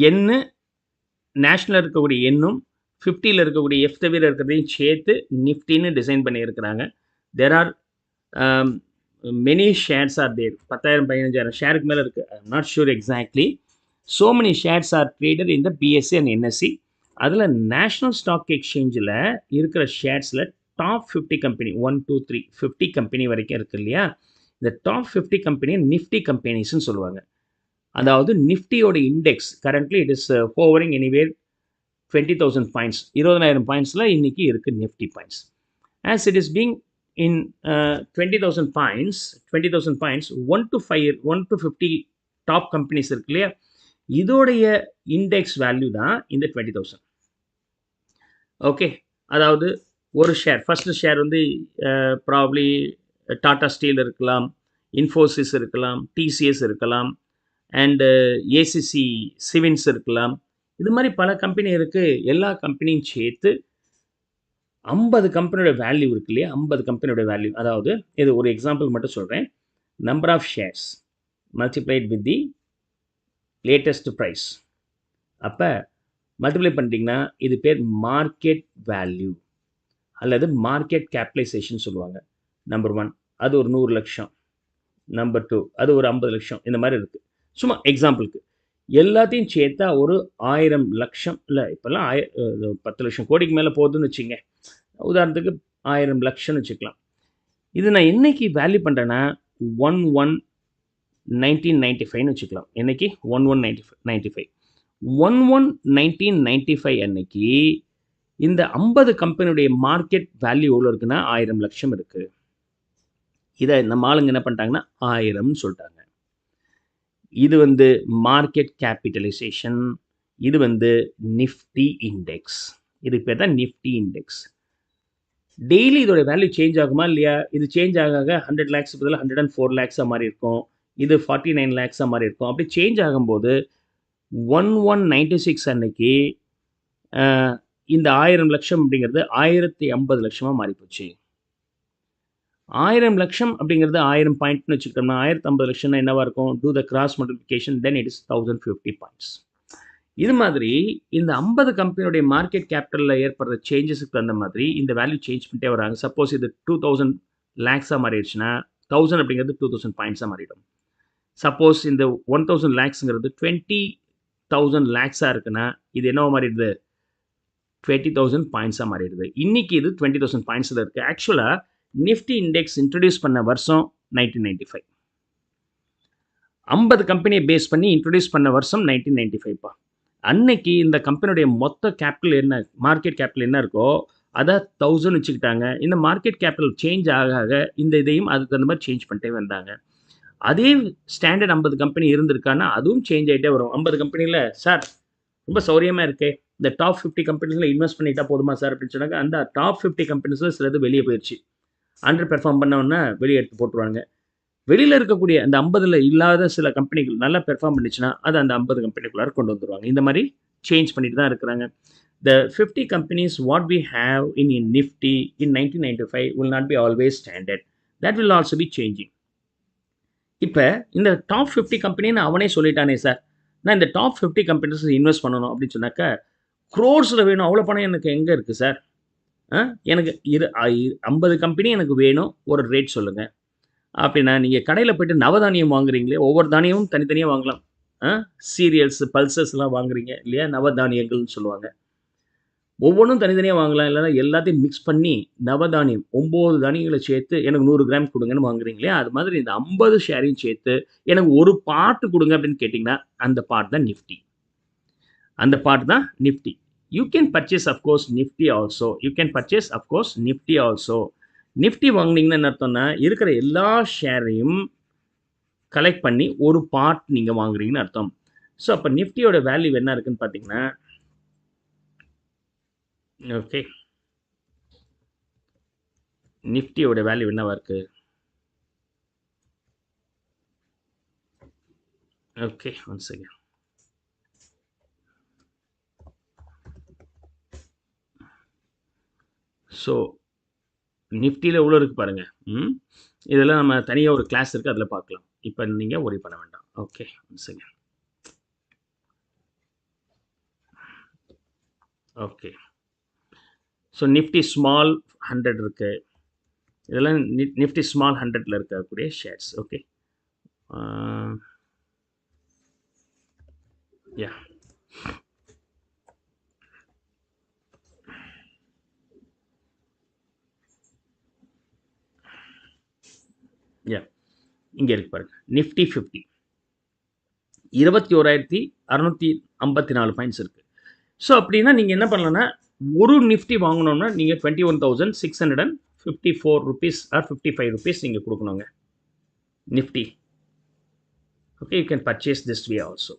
என்ன நேஷ்னல் இருக்கக்கூடிய எண்ணும் 50ல் இருக்கக்கூடிய எஃப் தவிர இருக்கிறதையும் சேர்த்து நிஃப்டின்னு டிசைன் பண்ணியிருக்கிறாங்க. There are many shares are there. 10,000 15,000 ஷேருக்கு மேலே இருக்குது. I am not sure exactly. So many shares are traded in the BSE and NSE. அதில் நேஷ்னல் ஸ்டாக் எக்ஸ்சேஞ்சில் இருக்கிற ஷேர்ஸில் டாப் 50 கம்பெனி 1 2 3 50 கம்பெனி வரைக்கும் இருக்குது இல்லையா? இந்த டாப் 50 கம்பெனியை நிஃப்டி கம்பெனிஸ்ன்னு சொல்லுவாங்க. அதாவது நிஃப்டியோட index currently it is hovering anywhere 20,000 points. 20,000 பாயிண்ட்ஸில் இன்றைக்கி இருக்குது Nifty points. As it is being in 20,000 points 1 to 50 top companies இருக்கு இல்லையா? இதோடைய இண்டெக்ஸ் வேல்யூ தான் இந்த 20,000. ஓகே, அதாவது ஒரு ஷேர், ஃபஸ்ட்டு ஷேர் வந்து ப்ராப்ளி டாடா ஸ்டீல் இருக்கலாம், இன்ஃபோசிஸ் இருக்கலாம், டிசிஎஸ் இருக்கலாம், அண்டு ஏசிசி சிவின்ஸ் இருக்கலாம். இது மாதிரி பல கம்பெனி இருக்குது. எல்லா கம்பெனியும் சேர்த்து 50 கம்பெனியோட வேல்யூ இருக்கு இல்லையா? 50 கம்பெனியோட வேல்யூ, அதாவது இது ஒரு எக்ஸாம்பிள் மட்டும் சொல்கிறேன். Number of shares multiplied with the latest price. அப்போ மல்டிப்ளை பண்ணிட்டீங்கன்னா இது பேர் மார்க்கெட் வேல்யூ அல்லது மார்க்கெட் கேபிட்டலைசேஷன் சொல்லுவாங்க. நம்பர் 1 அது ஒரு 100 லட்சம். நம்பர் 2 அது ஒரு 50 லட்சம். இந்த மாதிரி இருக்குது. சும்மா எக்ஸாம்பிளுக்கு எல்லாத்தையும் சேர்த்தா ஒரு 1000 லட்சம், இல்லை இப்போல்லாம் 10 லட்சம் கோடிக்கு மேலே போகுதுன்னு வச்சுங்க. உதாரணத்துக்கு 1000 லட்சம்னு வச்சுக்கலாம். இது நான் என்னைக்கு வேல்யூ பண்ணுறேன்னா 1/1/1995ன்னு வச்சுக்கலாம். என்னைக்கு 1/1/1995 1/1/1995 அன்னைக்கு இந்த 50 கம்பெனியுடைய மார்க்கெட் வேல்யூ எவ்வளோ இருக்குன்னா 1000 லட்சம் இருக்குது. இதை நம்ம ஆளுங்க என்ன பண்ணிட்டாங்கன்னா 1000ன்னு சொல்லிட்டாங்க. இது வந்து மார்க்கெட் கேபிட்டலைசேஷன். இது வந்து நிஃப்டி இண்டெக்ஸ். இது பேர் தான் நிஃப்டி இண்டெக்ஸ். டெய்லி இதோட வேல்யூ சேஞ்ச் ஆகுமா இல்லையா? இது சேஞ்ச் ஆக 100 லேக்ஸ் பதில் 104 லேக்ஸாக மாதிரி இருக்கும். இது 49 லேக்ஸாக மாதிரி இருக்கும். அப்படி சேஞ்ச் ஆகும்போது 1/1/96 அன்னைக்கு இந்த 1000 லட்சம் அப்படிங்கிறது 1050 லட்சமாக மாறிப்போச்சு. 1000 லட்சம் அப்படிங்கிறது 1000 பாயிண்ட்னு வச்சுக்கிட்டோம்னா 1050 லட்சம்னா என்னவா இருக்கும்? Do the cross multiplication then it is 1050 points. இது மாதிரி இந்த 50 கம்பெனியுடைய மார்க்கெட் கேபிட்டலில் ஏற்படுற சேஞ்சஸுக்கு தகுந்த மாதிரி இந்த வேல்யூ சேஞ்ச் பண்ணிட்டே வராங்க. சப்போஸ் இது 2000 லேக்ஸாக மாறிடுச்சுன்னா 1000 அப்படிங்கிறது 2000 பாயிண்ட்ஸாக மாறிடும். சப்போஸ் இந்த 1000 லேக்ஸுங்கிறது 20,000 லேக்ஸாக இருக்குன்னா இது என்னவா மாறிடுது? 20,000 பாயிண்ட்ஸாக மாறிடுது. இன்னைக்கு இது 20,000 பாயிண்ட்ஸில் இருக்குது. ஆக்சுவலாக நிஃப்டி இண்டெக்ஸ் இன்ட்ரடியூஸ் பண்ண வருஷம் 1995. 50 கம்பெனியை பேஸ் பண்ணி இன்ட்ரடியூஸ் பண்ண வருஷம் 1995பா. அன்னைக்கு இந்த கம்பெனியுடைய மொத்த கேபிட்டல் என்ன, மார்க்கெட் கேபிட்டல் என்ன இருக்கோ அதை 1000 வச்சுக்கிட்டாங்க. இந்த மார்க்கெட் கேபிட்டல் சேஞ்ச் ஆக இந்த இதையும் அதுக்கு தகுந்த மாதிரி சேஞ்ச் பண்ணிட்டே வந்தாங்க. அதே ஸ்டாண்டர்ட் 50 கம்பெனி இருந்திருக்கான்னா அதுவும் சேஞ்ச் ஆகிட்டே வரும். 50 கம்பெனியில் சார் ரொம்ப சௌரியமாக இருக்கே, இந்த டாப் 50 கம்பெனிஸில் இன்வெஸ்ட் பண்ணிட்டா போதுமா சார் அப்படின்னு சொன்னாங்க. அந்த டாப் 50 கம்பெனிஸில் சிலது வெளியே போயிடுச்சு. அண்டர் பெர்ஃபார்ம் பண்ணோன்னா வெளியே எடுத்து போட்டுருவாங்க. வெளியில் இருக்கக்கூடிய அந்த 50ல் இல்லாத சில கம்பெனிகள் நல்லா பெர்ஃபார்ம் பண்ணிச்சுன்னா அது அந்த 50 கம்பெனிக்குள்ளார கொண்டு வந்துடுவாங்க. இந்த மாதிரி சேஞ்ச் பண்ணிட்டு தான் இருக்கிறாங்க. The 50 companies what we have in Nifty in 1995 will not be always standard. That will also be changing. இப்போ இந்த டாப் 50 கம்பெனின்னு அவனே சொல்லிட்டானே சார், நான் இந்த டாப் 50 கம்பெனிஸ் இன்வெஸ்ட் பண்ணணும் அப்படின்னு சொன்னாக்கா க்ரோர்ஸில் வேணும். அவ்வளோ பணம் எனக்கு எங்கே இருக்குது சார்? எனக்கு 50 கம்பெனி எனக்கு வேணும், ஒரு ரேட் சொல்லுங்கள் அப்படின்னா. நீங்கள் கடையில் போய்ட்டு நவதானியம் வாங்குறீங்களே, ஒவ்வொரு தானியமும் தனித்தனியாக வாங்கலாம். சீரியல்ஸ் பல்சஸ்லாம் வாங்குறீங்க இல்லையா, நவதானியங்கள்னு சொல்லுவாங்க. ஒவ்வொன்றும் தனித்தனியாக வாங்கலாம், இல்லைனா எல்லாத்தையும் மிக்ஸ் பண்ணி நவதானியம் 9 தானியங்களை சேர்த்து எனக்கு 100 கிராம் கொடுங்கன்னு வாங்குறீங்களே, அது மாதிரி இந்த 50 ஷேரையும் சேர்த்து எனக்கு ஒரு பார்ட்டு கொடுங்க அப்படின்னு கேட்டிங்கன்னா அந்த பார்ட் தான் நிஃப்டி. அந்த பார்ட் தான் Nifty. You can purchase of course Nifty also. Nifty வாங்கினீங்கன்னு என்ன அர்த்தம்னா இருக்கிற எல்லா ஷேரையும் கலெக்ட் பண்ணி ஒரு பார்ட் நீங்கள் வாங்குறீங்கன்னு அர்த்தம். ஸோ அப்போ நிஃப்டியோட வேல்யூ என்ன இருக்குன்னு பார்த்தீங்கன்னா, ஓகே, நிஃப்டியோட வேல்யூ என்னவா இருக்கு? Okay, one second. ஸோ நிஃப்டியில் எவ்வளோ இருக்குது பாருங்கள். இதெல்லாம் நம்ம தனியாக ஒரு கிளாஸ் இருக்குது, அதில் பார்க்கலாம். இப்போ நீங்கள் ஒரி பண்ண வேண்டாம். Okay, one second. Okay, so Nifty small 100 இருக்குது. இதெல்லாம் நிஃப்டி ஸ்மால் 100ல் இருக்கக்கூடிய ஷேர்ஸ். ஓகே, யா இங்கே இருக்கு பாருங்க. நிஃப்டி 50 21,654 பாயிண்ட்ஸ் இருக்குது. ஸோ அப்படின்னா நீங்கள் என்ன பண்ணலான்னா, ஒரு நிஃப்டி வாங்கணும்னா நீங்கள் 21,654 rupees ஆர் 55 rupees நீங்கள் கொடுக்கணுங்க Nifty. Okay, you can purchase this way also.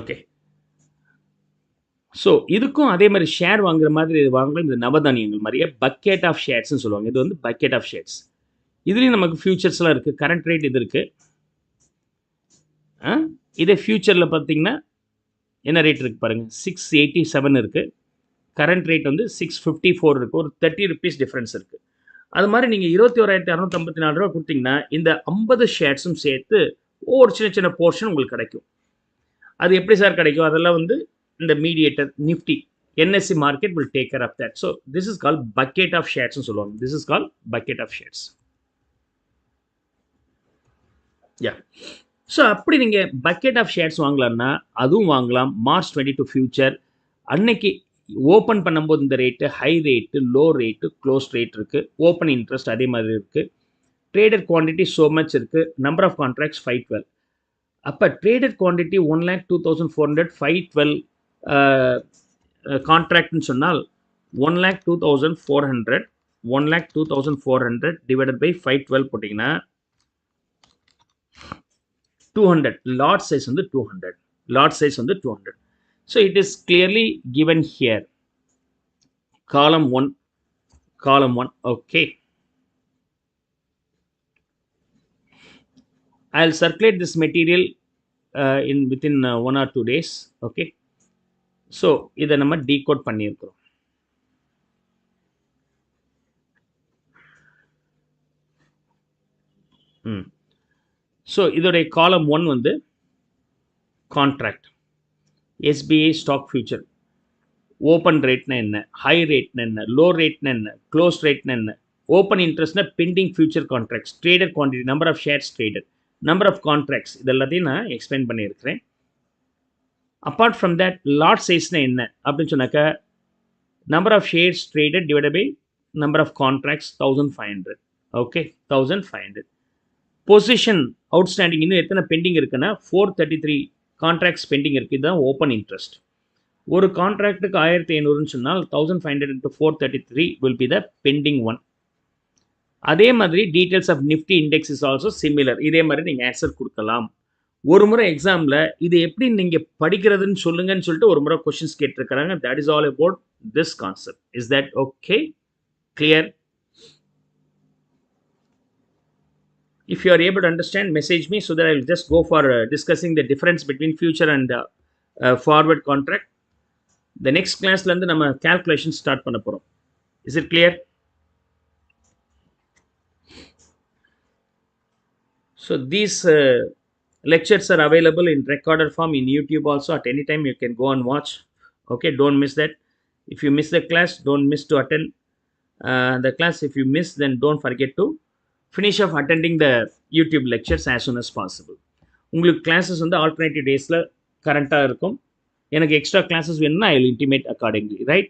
Okay, so இதுக்கும் அதே மாதிரி ஷேர் வாங்குற மாதிரி இது வாங்கலாம். இந்த நவதானியங்கள் மாதிரியே பக்கெட் ஆஃப் ஷேர்ஸ்ன்னு சொல்லுவாங்க. இது வந்து பக்கெட் ஆஃப் ஷேர்ஸ். இதுலேயும் நமக்கு ஃபியூச்சர்ஸ்லாம் இருக்குது. கரண்ட் ரேட் இது இருக்குது. இதே ஃபியூச்சரில் பார்த்தீங்கன்னா என்ன ரேட் இருக்குது பாருங்கள், 687 இருக்குது. கரண்ட் ரேட் வந்து 654 இருக்குது. ஒரு 30 rupees டிஃப்ரென்ஸ் இருக்குது. அது மாதிரி நீங்கள் 21,654 ரூபா கொடுத்தீங்கன்னா இந்த 50 ஷேர்ஸும் சேர்த்து ஒவ்வொரு சின்ன சின்ன போர்ஷன் உங்களுக்கு கிடைக்கும். அது எப்படி சார் கிடைக்கும்? அதெல்லாம் வந்து இந்த mediator Nifty NSE market will take care of that. So this is called bucket of shares னு சொல்லுவாங்க. This is called bucket of shares. So அப்படி நீங்கள் பக்கெட் ஆஃப் ஷேர்ஸ் வாங்கலாம்னா அதுவும் வாங்கலாம். மார்ச் 22 ஃபியூச்சர் அன்னைக்கு ஓப்பன் பண்ணும்போது இந்த rate high rate, low rate, close rate இருக்குது. ஓப்பன் இன்ட்ரெஸ்ட் அதே மாதிரி இருக்குது. ட்ரேடட் குவான்டிட்டி ஸோ மச் இருக்குது. Number of contracts 512. அப்போ ட்ரேடட் குவான்டிட்டி 1,02,400, 512 கான்ட்ராக்ட்னு சொன்னால் 1,02,400, 1,02,400 டிவைடட் பை 512 போட்டிங்கன்னா 200. லாட் சைஸ் வந்து 200. So it is clearly given here. Column 1. Okay. I'll circulate this material within 1 or 2 days. Okay, so இதை நம்ம decode பண்ணியிருக்கிறோம். So இதோடைய காலம் 1 வந்து contract. SBI stock future open ரேட்னா என்ன, ஹை ரேட்னா என்ன, லோ ரேட்னா என்ன, க்ளோஸ் ரேட்னா என்ன, ஓப்பன் இன்ட்ரெஸ்ட்னா pending future contracts, traded quantity, number of shares traded, number of contracts, இது எல்லாத்தையும் நான் எக்ஸ்பிளைன் பண்ணியிருக்கிறேன். அப்பார்ட் ஃப்ரம் தட் லாட் சைஸ்னா என்ன அப்படின்னு சொன்னாக்கா number of shares traded divided by number of contracts 1500. Okay, 1500. Position outstanding இன்னும் எத்தனை பெண்டிங் இருக்குன்னா 433 கான்ட்ராக்ட்ஸ் பெண்டிங் இருக்குது. இதுதான் ஓப்பன் இன்ட்ரெஸ்ட். ஒரு கான்ட்ராக்டுக்கு 1500ன்னு சொன்னால் 1500 into 433 will be the pending one. அதே மாதிரி details of Nifty index is also similar. இதே மாதிரி நீங்கள் ஆன்சர் கொடுக்கலாம். ஒரு முறை எக்ஸாமில் இது எப்படி நீங்கள் படிக்கிறதுன்னு சொல்லுங்கன்னு சொல்லிட்டு ஒரு முறை கொஷின்ஸ் கேட்டிருக்கிறாங்க. That is all about this concept. Is that okay? Clear? If you are able to understand, message me so that I will just go for discussing the difference between future and forward contract. The next class la nama calculation start panna porom. Is it clear? So these lectures are available in recorded form in YouTube also. At any time you can go and watch. Okay, don't miss that. If you miss the class, don't miss to attend the class. If you miss, then don't forget to finish off attending the YouTube lectures as soon as possible. உங்களுக்கு classes வந்து alternative daysல கரண்ட்டாக இருக்கும். எனக்கு extra classes வேணும்னா I will intimate accordingly, right?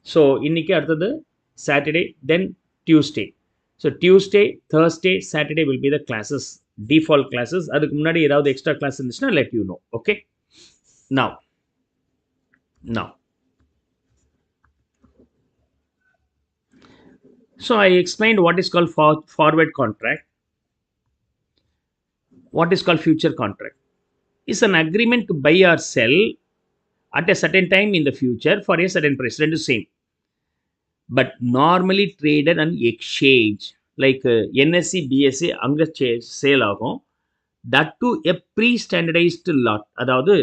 So இன்றைக்கி அடுத்தது Saturday, then Tuesday. So Tuesday, Thursday, Saturday will be the classes, default classes. அதுக்கு முன்னாடி ஏதாவது எக்ஸ்ட்ரா கிளாஸ் இருந்துச்சுன்னா let you know. Okay, now so I explained what is called forward contract. What is called future contract is an agreement to buy or sell at a certain time in the future for a certain price. రెండు same, but normally traded on exchange like NSE, BSE அங்க sale ஆகும். that to a pre-standardized lot. அதாவது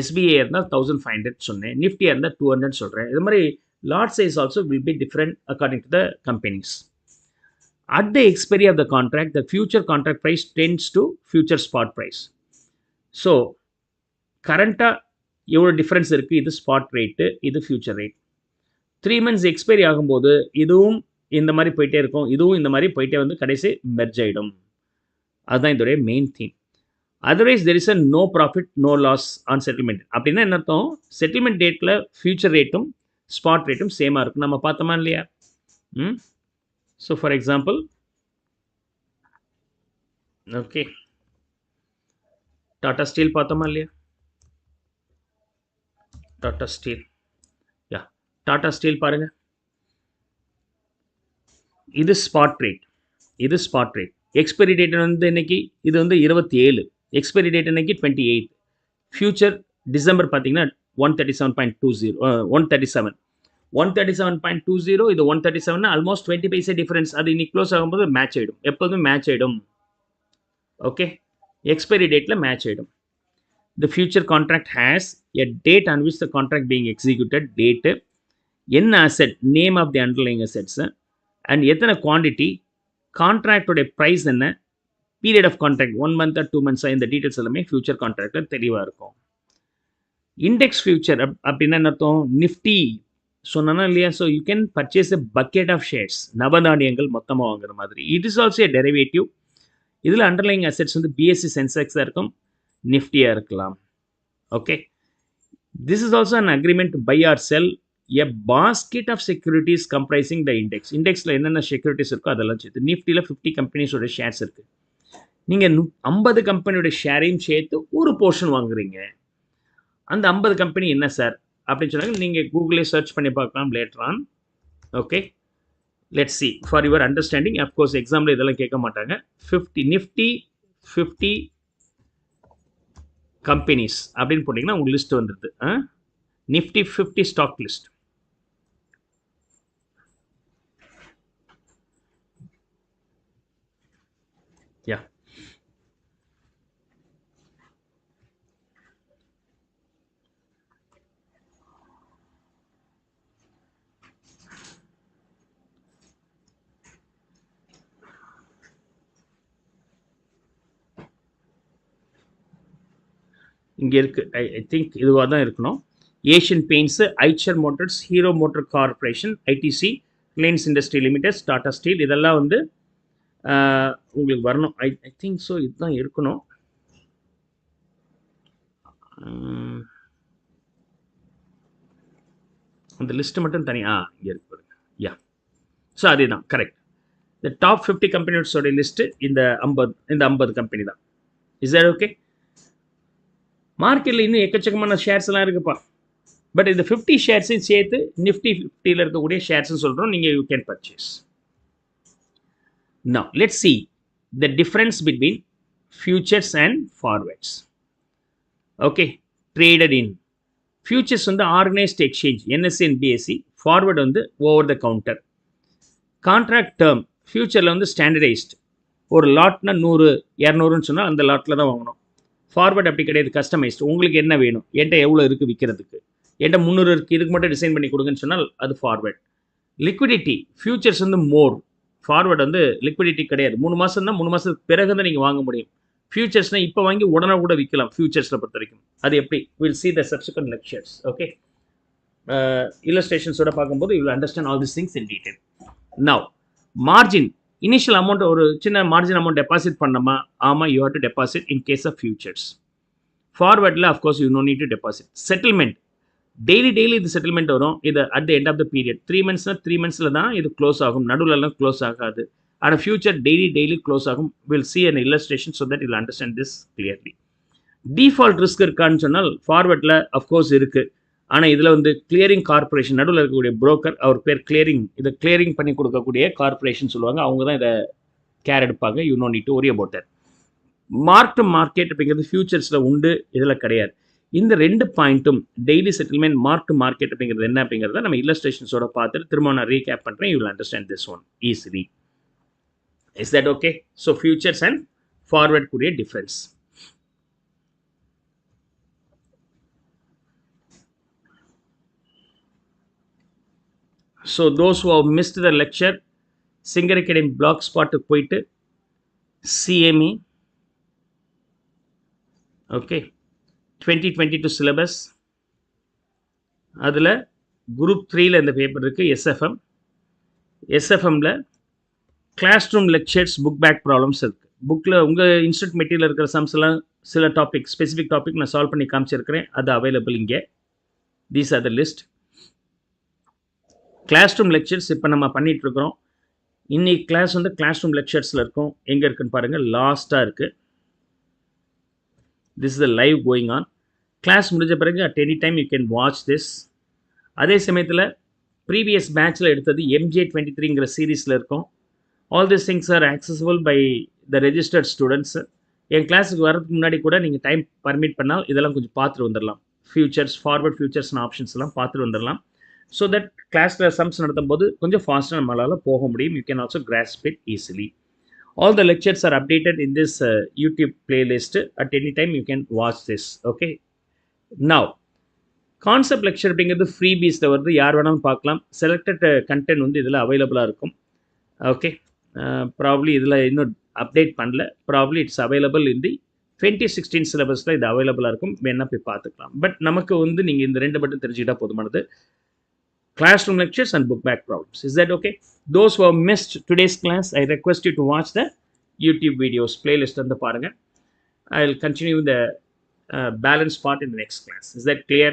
SBA இருந்தால் 1500 சொன்னேன், நிஃப்டியாக இருந்தால் 200 சொல்கிறேன். இது மாதிரி lot size also will be different according to the companies. At the expiry of the contract, the future contract price tends to future spot price. So current எவ்வளோ difference இருக்குது, இது ஸ்பாட் ரேட்டு, இது ஃபியூச்சர் ரேட். 3 months எக்ஸ்பைரி ஆகும்போது இதுவும் இந்த மாதிரி போயிட்டே இருக்கும், இதுவும் இந்த மாதிரி போயிட்டே வந்து கடைசி மெர்ஜ் ஆகிடும். அதுதான் இதோடைய main theme. Otherwise there is a no profit no loss on settlement. அப்படின்னா என்ன அர்த்தம்? செட்டில்மெண்ட் டேட்டில் ஃபியூச்சர் ரேட்டும் ஸ்பாட் ரேட்டும் சேமாக இருக்கும். நம்ம பார்த்தோமா இல்லையா? So for example, okay, Tata steel பார்த்தோமா இல்லையா? டாடா ஸ்டீல், யா, டாடா ஸ்டீல் பாருங்கள், இது ஸ்பாட் ரேட், இது ஸ்பாட் ரேட். எக்ஸ்பைரி டேட் வந்து இன்னைக்கு இது வந்து 27, எக்ஸ்பைரி டேட் இன்னைக்கு 28. ஃபியூச்சர் டிசம்பர் பார்த்தீங்கன்னா 137.20, 137.20, இது 137, ஆல்மோஸ்ட் 20 பைசா டிஃபரன்ஸ். அது இன்னைக்கு க்ளோஸ் ஆகும்போது மேட்ச் ஆகிடும், எப்போதும் மேட்ச் ஆகிடும். ஓகே, எக்ஸ்பைரி டேட்டில் மேட்ச் ஆகிடும். The future contract has a date on which the contract being executed, date, என்ன asset, name of the underlying assets, and எத்தனை quantity, contract உடைய price என்ன, period of contract 1 month or 2 months, இந்த details எல்லாமே future கான்ட்ராக்டில் தெளிவாக இருக்கும். Index future அப்படின்னா என்ன அர்த்தம்? நிஃப்டி சொன்னா இல்லையா? So you can purchase a bucket of shares, நவதானியங்கள் மொத்தமாக வாங்குற மாதிரி. It is also a derivative. இதில் அண்டர்லைங் அசெட்ஸ் வந்து பிஎஸ்சி சென்செக்ஸாக இருக்கும், நிஃப்டியாக இருக்கலாம். Okay, this is also an agreement to buy or sell a basket of securities comprising the index. இண்டெக்ஸில் என்னென்ன செக்யூரிட்டிஸ் இருக்கோ அதெல்லாம் சேர்த்து. நிஃப்டியில் 50 கம்பெனிஸோட ஷேர்ஸ் இருக்குது. நீங்கள் 50 கம்பெனியோட ஷேரையும் சேர்த்து ஒரு போர்ஷன் வாங்குறீங்க. அந்த 50 கம்பெனி என்ன சார் அப்படின்னு சொன்னாங்க, நீங்கள் கூகுளே சர்ச் பண்ணி பார்க்கலாம் later on. Okay, let's see for your understanding. Of course example இதெல்லாம் கேட்க மாட்டாங்க. 50 நிஃப்டி 50 கம்பெனிஸ் அப்படின்னு போட்டிங்கன்னா உங்களுக்கு லிஸ்ட் வந்துடுது. Nifty 50 stock list. யா, இங்கே இருக்குது. ஐ திங்க் இதுவாக தான் இருக்கணும். Asian paints, Eicher motors, hero motor corporation, ITC, Reliance industry limited, Tata steel, இதெல்லாம் வந்து உங்களுக்கு வரணும். ஐ திங்க் ஸோ இதுதான் இருக்கணும். அந்த லிஸ்ட்டு மட்டும் தனியாக இங்கே இருக்கு பாருங்க. யா, ஸோ அதே தான் கரெக்ட். இந்த டாப் 50 கம்பெனிஸோட லிஸ்ட்டு இந்த 50 கம்பெனி தான். Is that okay? மார்க்கெட்டில் இன்னும் எக்கச்சக்கமான ஷேர்ஸ் எல்லாம் இருக்குப்பா. பட் இந்த 50 ஷேர்ஸையும் சேர்த்து நிஃப்டி 50ல் இருக்கக்கூடிய ஷேர்ஸ்ன்னு சொல்கிறோம். நீங்கள் you can purchase. Now let's see the difference between futures and forwards. Okay, traded in. Futures வந்து organised exchange, NSE and BSE. Forward வந்து over the counter. Contract term ஃபியூச்சரில் வந்து ஸ்டாண்டர்டைஸ்ட். ஒரு லாட்னா 100 200ன்னு சொன்னால் அந்த லாட்டில் தான் வாங்கணும். ஃபார்வர்டு அப்படி கிடையாது, கஸ்டமைஸ்ட். உங்களுக்கு என்ன வேணும், என்கிட்ட எவ்வளோ இருக்குது விற்கிறதுக்கு, என்கிட்ட 300 இருக்குது, இதுக்கு மட்டும் டிசைன் பண்ணி கொடுங்கன்னு சொன்னால் அது ஃபார்வர்ட். லிக்விடிட்டி ஃபியூச்சர்ஸ் வந்து மோர். ஃபார்வர்டு வந்து லிக்விடிட்டி கிடையாது. 3 மாதம் தான், 3 மாதத்துக்கு பிறகு தான் நீங்கள் வாங்க முடியும். ஃபியூச்சர்ஸ்னால் இப்போ வாங்கி உடனே கூட விற்கலாம் ஃபியூச்சர்ஸில் பொறுத்த வரைக்கும். அது எப்படி, will see the subsequent lectures. Okay, இல்லஸ்ட்ரேஷன்ஸோட பார்க்கும்போது you will understand all this things in detail. Now margin, initial amount ஒரு சின்ன மார்ஜின் அமௌண்ட் டெபாசிட் பண்ணோமா? ஆமாம், you have to deposit in case of futures. ஃபார்வர்டில் of course you no need to deposit. Settlement daily இது settlement வரும். இது at the end of the period 3 மந்த்ஸ்னால் 3 மந்த்ஸில் தான் இது க்ளோஸ் ஆகும், நடுவில்லாம் க்ளோஸ் ஆகாது. ஆனால் ஃபியூச்சர் டெய்லி க்ளோஸ் ஆகும். Will see an illustration so that you understand this clearly. Default risk இருக்கான்னு சொன்னால் ஃபார்வர்டில் அஃப்கோர்ஸ் இருக்குது. ஆனால் இதில் வந்து கிளியரிங் கார்பரேஷன், நடுவில் இருக்கக்கூடிய புரோக்கர், அவர் பேர் கிளியரிங், இதை கிளியரிங் பண்ணி கொடுக்கக்கூடிய கார்பரேஷன் சொல்லுவாங்க. அவங்க தான் இதை கேர் எடுப்பாங்க. You no need to worry about that. Mark to market அப்படிங்கிறது ஃபியூச்சர்ஸில் உண்டு, இதில் கிடையாது. இந்த 2 பாயிண்ட்டும் daily settlement, mark to market அப்படிங்கிறது என்ன அப்படிங்கிறத நம்ம இல்லஸ்ட்ரேஷன்ஸோட பார்த்துட்டு திரும்ப நான் ரீகேப் பண்ணுறேன். You will understand this one easily. Is that okay? So futures and forward கூடிய difference. So those who have missed the lecture, Singer Academy பிளாக் ஸ்பாட்டுக்கு போயிட்டு சிஎம்இ, ஓகே, 2022 சிலபஸ், அதில் குரூப் 3ல் இந்த பேப்பர் இருக்குது. எஸ்எஃப்எம்மில் classroom lectures book back problems இருக்குது. புக்கில் உங்கள் இன்ஸ்டியூட் மெட்டீரியல் இருக்கிற சம்ஸ் எல்லாம் சில டாபிக், ஸ்பெசிஃபிக் டாபிக் நான் சால்வ் பண்ணி காமிச்சிருக்கிறேன். அது அவைலபிள் இங்கே. These are the list. Class room lectures இப்போ நம்ம பண்ணிகிட்ருக்குறோம். இன்னைக்கு கிளாஸ் வந்து கிளாஸ் ரூம் லெக்சர்ஸில் இருக்கும். எங்கே இருக்குன்னு பாருங்கள், லாஸ்ட்டாக இருக்குது. This is the live going on. Class முடிஞ்ச பிறகு at any time you can watch this. அதே சமயத்தில் ப்ரீவியஸ் பேட்சில் எடுத்தது MJ23ங்கிற சீரீஸில் இருக்கும். All this things are accessible by the registered students. என் கிளாஸுக்கு வரதுக்கு முன்னாடி கூட நீங்கள் டைம் பர்மிட் பண்ணால் இதெல்லாம் கொஞ்சம் பார்த்துட்டு வந்துடலாம். ஃபியூச்சர்ஸ், ஃபார்வர்ட் ஃபியூச்சர்ஸ்னு ஆப்ஷன்ஸ்லாம் பார்த்துட்டு வந்துடலாம். ஸோ தட் கிளாஸில் சம்ஸ் நடத்தும் போது கொஞ்சம் ஃபாஸ்ட்டாக நம்மளால் போக முடியும். You can also grass it easily. All the lectures are updated in this YouTube playlist. At any time you can watch this. Okay. Now, concept lecture அப்படிங்கிறது ஃப்ரீபீஸில் வருது, யார் வேணாலும் பார்க்கலாம். செலக்டட் கண்டென்ட் வந்து இதில் அவைலபிளாக இருக்கும். ஓகே, ப்ராப்ளி இதில் இன்னும் அப்டேட் பண்ணல. ப்ராப்ளி இட்ஸ் அவைலபிள் இன் தி 2016 சிலபஸில் இது அவைலபிளாக இருக்கும். வேணால் போய் பார்த்துக்கலாம். பட் நமக்கு வந்து நீங்கள் இந்த 2 மட்டும் தெரிஞ்சுக்கிட்டால் போதுமானது. Classroom lectures and book back problems. Is that okay? Those who have missed today's class, I request you to watch the YouTube videos playlist and the paranga. I will continue the balance part in the next class. Is that clear?